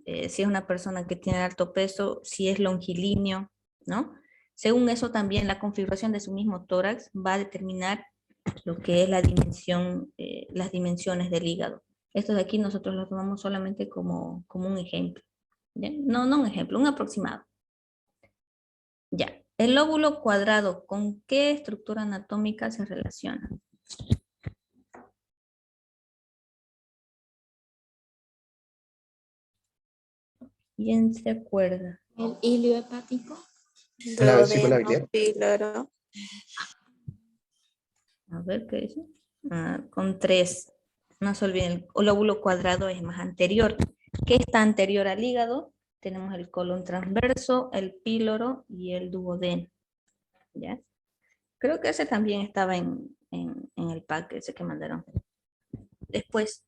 si es una persona que tiene alto peso, si es longilíneo, ¿no? Según eso también la configuración de su mismo tórax va a determinar lo que es la dimensión, las dimensiones del hígado. Esto de aquí nosotros lo tomamos solamente como un ejemplo. ¿Bien? No un ejemplo, un aproximado. Ya. El lóbulo cuadrado, ¿con qué estructura anatómica se relaciona? ¿Quién se acuerda? El hilio hepático. La vesícula biliar. Píloro. A ver qué dice. Con 3. No se olviden, el lóbulo cuadrado es más anterior. ¿Qué está anterior al hígado? Tenemos el colon transverso, el píloro y el duodeno. ¿Ya? Creo que ese también estaba en el pack ese que mandaron. Después,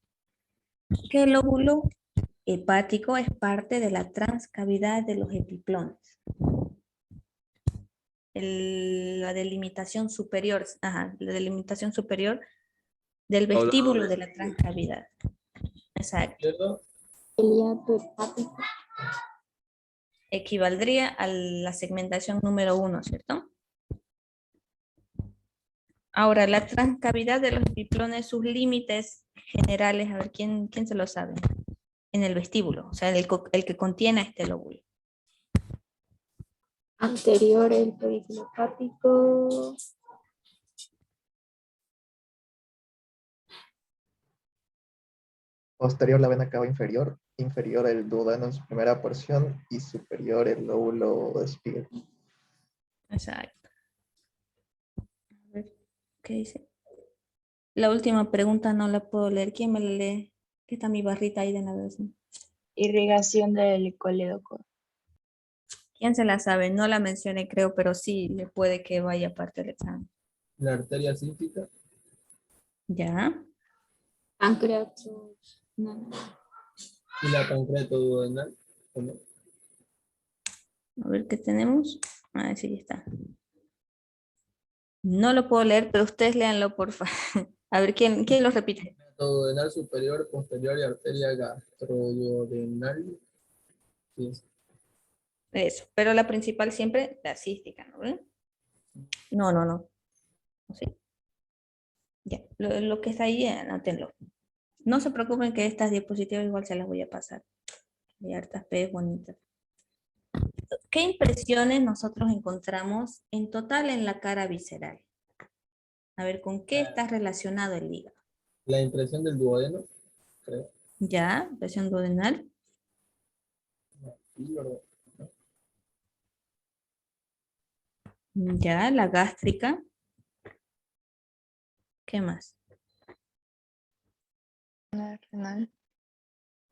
¿qué lóbulo hepático es parte de la transcavidad de los epiplones? La delimitación superior, la delimitación superior del vestíbulo de la transcavidad. Exacto. El hiato hepático. Equivaldría a la segmentación número 1, ¿cierto? Ahora, la transcavidad de los epiplones, sus límites generales, a ver, ¿quién se lo sabe? En el vestíbulo, o sea, el que contiene a este lóbulo. Anterior el pedículo hepático. Posterior la vena cava inferior. Inferior el duodeno en su primera porción y superior el lóbulo de Spiegel. Exacto. A ver, ¿qué dice? La última pregunta no la puedo leer. ¿Quién me la lee? ¿Qué está mi barrita ahí de navegación? Irrigación del colédoco. ¿Quién se la sabe? No la mencioné, creo, pero sí le puede que vaya parte del examen. La arteria sífica. ¿Ya? Pancreatos. No. Y la pancreato duodenal. ¿O no? A ver qué tenemos. Ah, sí, ya está. No lo puedo leer, pero ustedes léanlo, por favor. A ver, ¿quién lo repite? Duodenal superior, posterior y arteria gastroduodenal. Sí. Eso, pero la principal siempre, la cística, ¿no? ¿Ven? No. ¿Sí? Ya, lo que está ahí, anótenlo. No se preocupen que estas diapositivas igual se las voy a pasar. Hay hartas P's bonitas. ¿Qué impresiones nosotros encontramos en total en la cara visceral? A ver, ¿con qué está relacionado el hígado? La impresión del duodeno, creo. Ya, impresión duodenal. Sí, ¿verdad? Ya, la gástrica. ¿Qué más? La renal.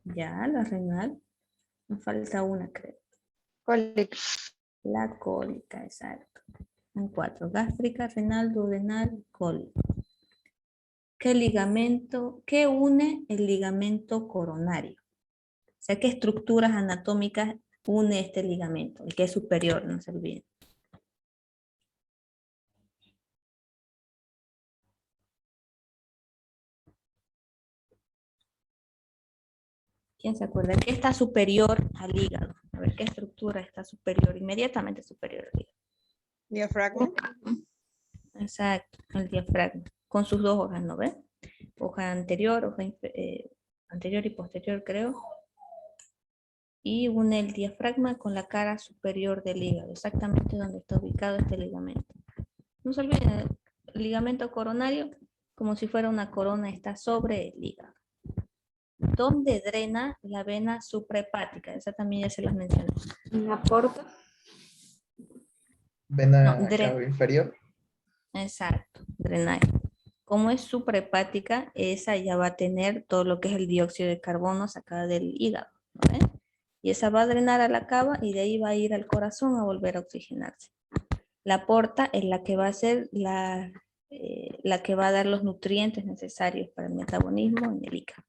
Ya, la renal. Nos falta una, creo. Cólica. La cólica, exacto. En 4. Gástrica, renal, duodenal, cólica. ¿Qué ligamento, qué une el ligamento coronario? O sea, ¿qué estructuras anatómicas une este ligamento? El que es superior, no se olviden. ¿Quién se acuerda? ¿Qué está superior al hígado? A ver, ¿qué estructura está superior, inmediatamente superior al hígado? Diafragma. Exacto, el diafragma. Con sus dos hojas, ¿no ves? Hoja anterior, anterior y posterior, creo. Y une el diafragma con la cara superior del hígado, exactamente donde está ubicado este ligamento. No se olviden, el ligamento coronario, como si fuera una corona, está sobre el hígado. ¿Dónde drena la vena suprahepática? Esa también ya se las mencioné. En la porta. Vena No, cava inferior. Exacto, drenaje. Como es suprahepática, esa ya va a tener todo lo que es el dióxido de carbono sacado del hígado, ¿no ven? Y esa va a drenar a la cava y de ahí va a ir al corazón a volver a oxigenarse. La porta es la que va a ser la que va a dar los nutrientes necesarios para el metabolismo en el hígado.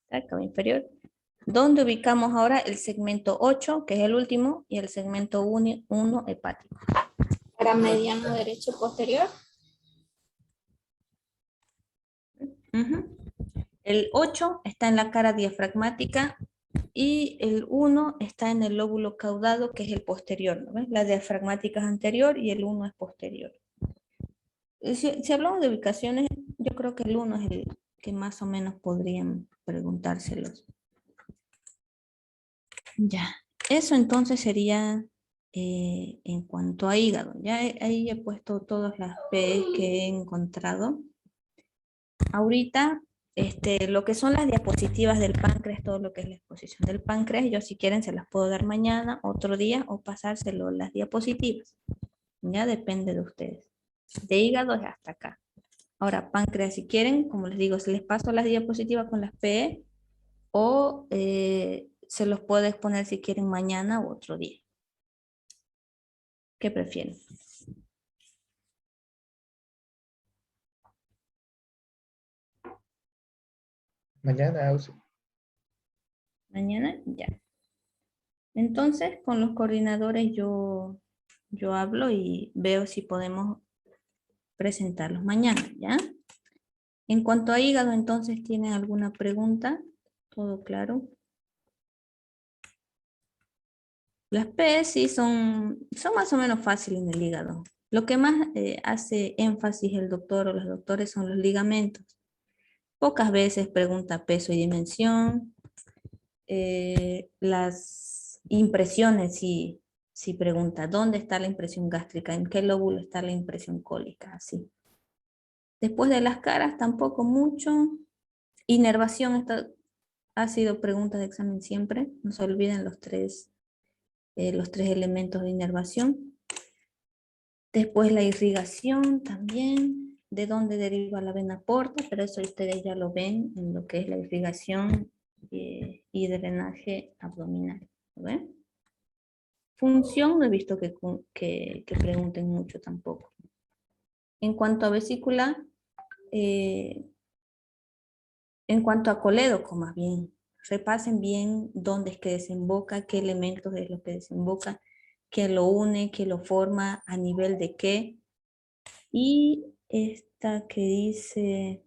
La cava inferior. ¿Dónde ubicamos ahora el segmento 8, que es el último, y el segmento 1 hepático? Para mediano derecho posterior. El 8 está en la cara diafragmática y el 1 está en el lóbulo caudado, que es el posterior, ¿no ves? La diafragmática es anterior y el 1 es posterior. Si hablamos de ubicaciones, yo creo que el 1 es el que más o menos podrían preguntárselos. Ya, eso entonces sería en cuanto a hígado. Ya ahí he puesto todas las P que he encontrado. Ahorita, lo que son las diapositivas del páncreas, todo lo que es la exposición del páncreas, yo si quieren se las puedo dar mañana, otro día, o pasárselo las diapositivas. Ya depende de ustedes. De hígado es hasta acá. Ahora, páncreas, si quieren, como les digo, se les paso las diapositivas con las PE, o se los puedo exponer si quieren mañana u otro día. ¿Qué prefieren? Mañana, Mañana, ya. Entonces, con los coordinadores yo hablo y veo si podemos presentarlos mañana, ¿ya? En cuanto a hígado, entonces, ¿tienen alguna pregunta? ¿Todo claro? Las P sí son más o menos fáciles en el hígado. Lo que más hace énfasis el doctor o los doctores son los ligamentos. Pocas veces pregunta peso y dimensión. Las impresiones sí pregunta, ¿dónde está la impresión gástrica? ¿En qué lóbulo está la impresión cólica? Así. Después de las caras, tampoco mucho. Inervación ha sido pregunta de examen siempre. No se olviden los tres elementos de inervación. Después la irrigación también. ¿De dónde deriva la vena porta? Pero eso ustedes ya lo ven en lo que es la irrigación y drenaje abdominal. ¿Lo ven? Función no he visto que pregunten mucho tampoco. En cuanto a vesícula, en cuanto a colédoco más bien, repasen bien dónde es que desemboca, qué elementos es lo que desemboca, qué lo une, qué lo forma, a nivel de qué. Y esta que dice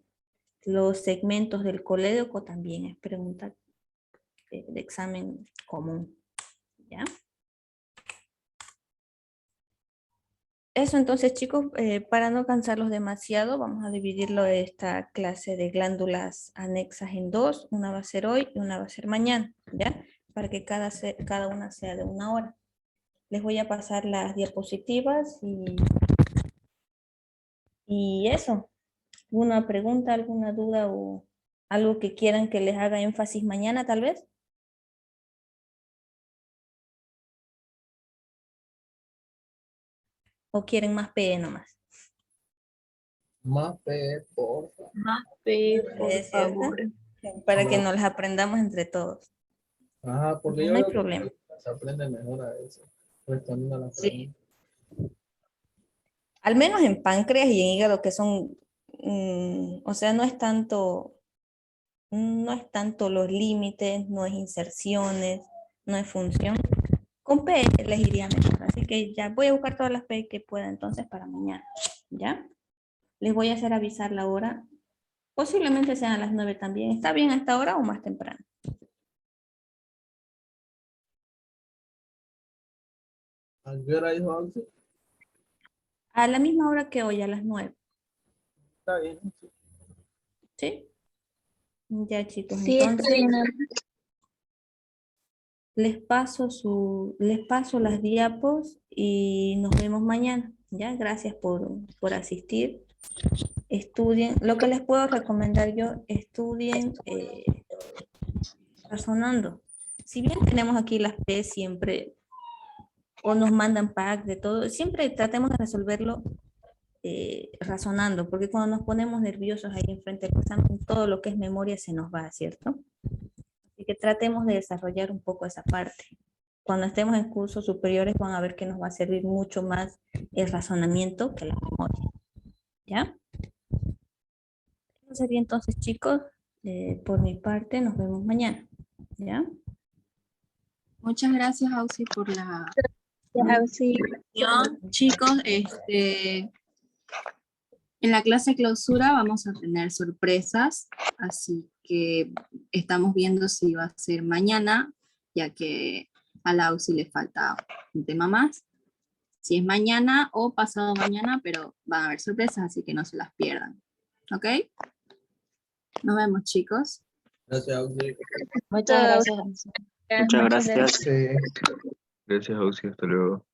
los segmentos del colédoco también es pregunta de examen común. ¿Ya? Eso entonces, chicos, para no cansarlos demasiado, vamos a dividirlo esta clase de glándulas anexas en dos. Una va a ser hoy y una va a ser mañana, ¿ya? Para que cada una sea de 1 hora. Les voy a pasar las diapositivas y eso. ¿Alguna pregunta, alguna duda o algo que quieran que les haga énfasis mañana tal vez? ¿O quieren más PE nomás? Más P, porfa. Más P, por ¿Es cierto? favor. Para que nos las aprendamos entre todos. Ajá, porque yo No hay veo que problema. se aprende mejor a eso. Respondiendo a las Sí. preguntas. Al menos en páncreas y en hígado que son, o sea, no es tanto los límites, no es inserciones, no es función. Con P les iría mejor, así que ya voy a buscar todas las P que pueda entonces para mañana, ¿ya? Les voy a hacer avisar la hora, posiblemente sean a las 9 también. ¿Está bien a esta hora o más temprano? ¿A qué hora dijo Auxi? A la misma hora que hoy, a las 9. Está bien. ¿Sí? Ya chicos, Sí, está entonces bien. les paso las diapos y nos vemos mañana. ¿Ya? Gracias por asistir. Estudien. Lo que les puedo recomendar yo, estudien razonando. Si bien tenemos aquí las P siempre, o nos mandan pack de todo, siempre tratemos de resolverlo razonando, porque cuando nos ponemos nerviosos ahí enfrente del examen, todo lo que es memoria se nos va, ¿cierto? Así que tratemos de desarrollar un poco esa parte. Cuando estemos en cursos superiores van a ver que nos va a servir mucho más el razonamiento que la memoria. ¿Ya? Eso sería entonces, chicos, por mi parte, nos vemos mañana. ¿Ya? Muchas gracias, Auxi, por la Sí. presentación. Chicos, en la clase de clausura vamos a tener sorpresas, así que estamos viendo si va a ser mañana, ya que a la Auxi le falta un tema más. Si es mañana o pasado mañana, pero van a haber sorpresas, así que no se las pierdan. ¿Ok? Nos vemos, chicos. Gracias, Auxi. Muchas gracias. Muchas gracias. Sí. Gracias, Auxi. Hasta luego.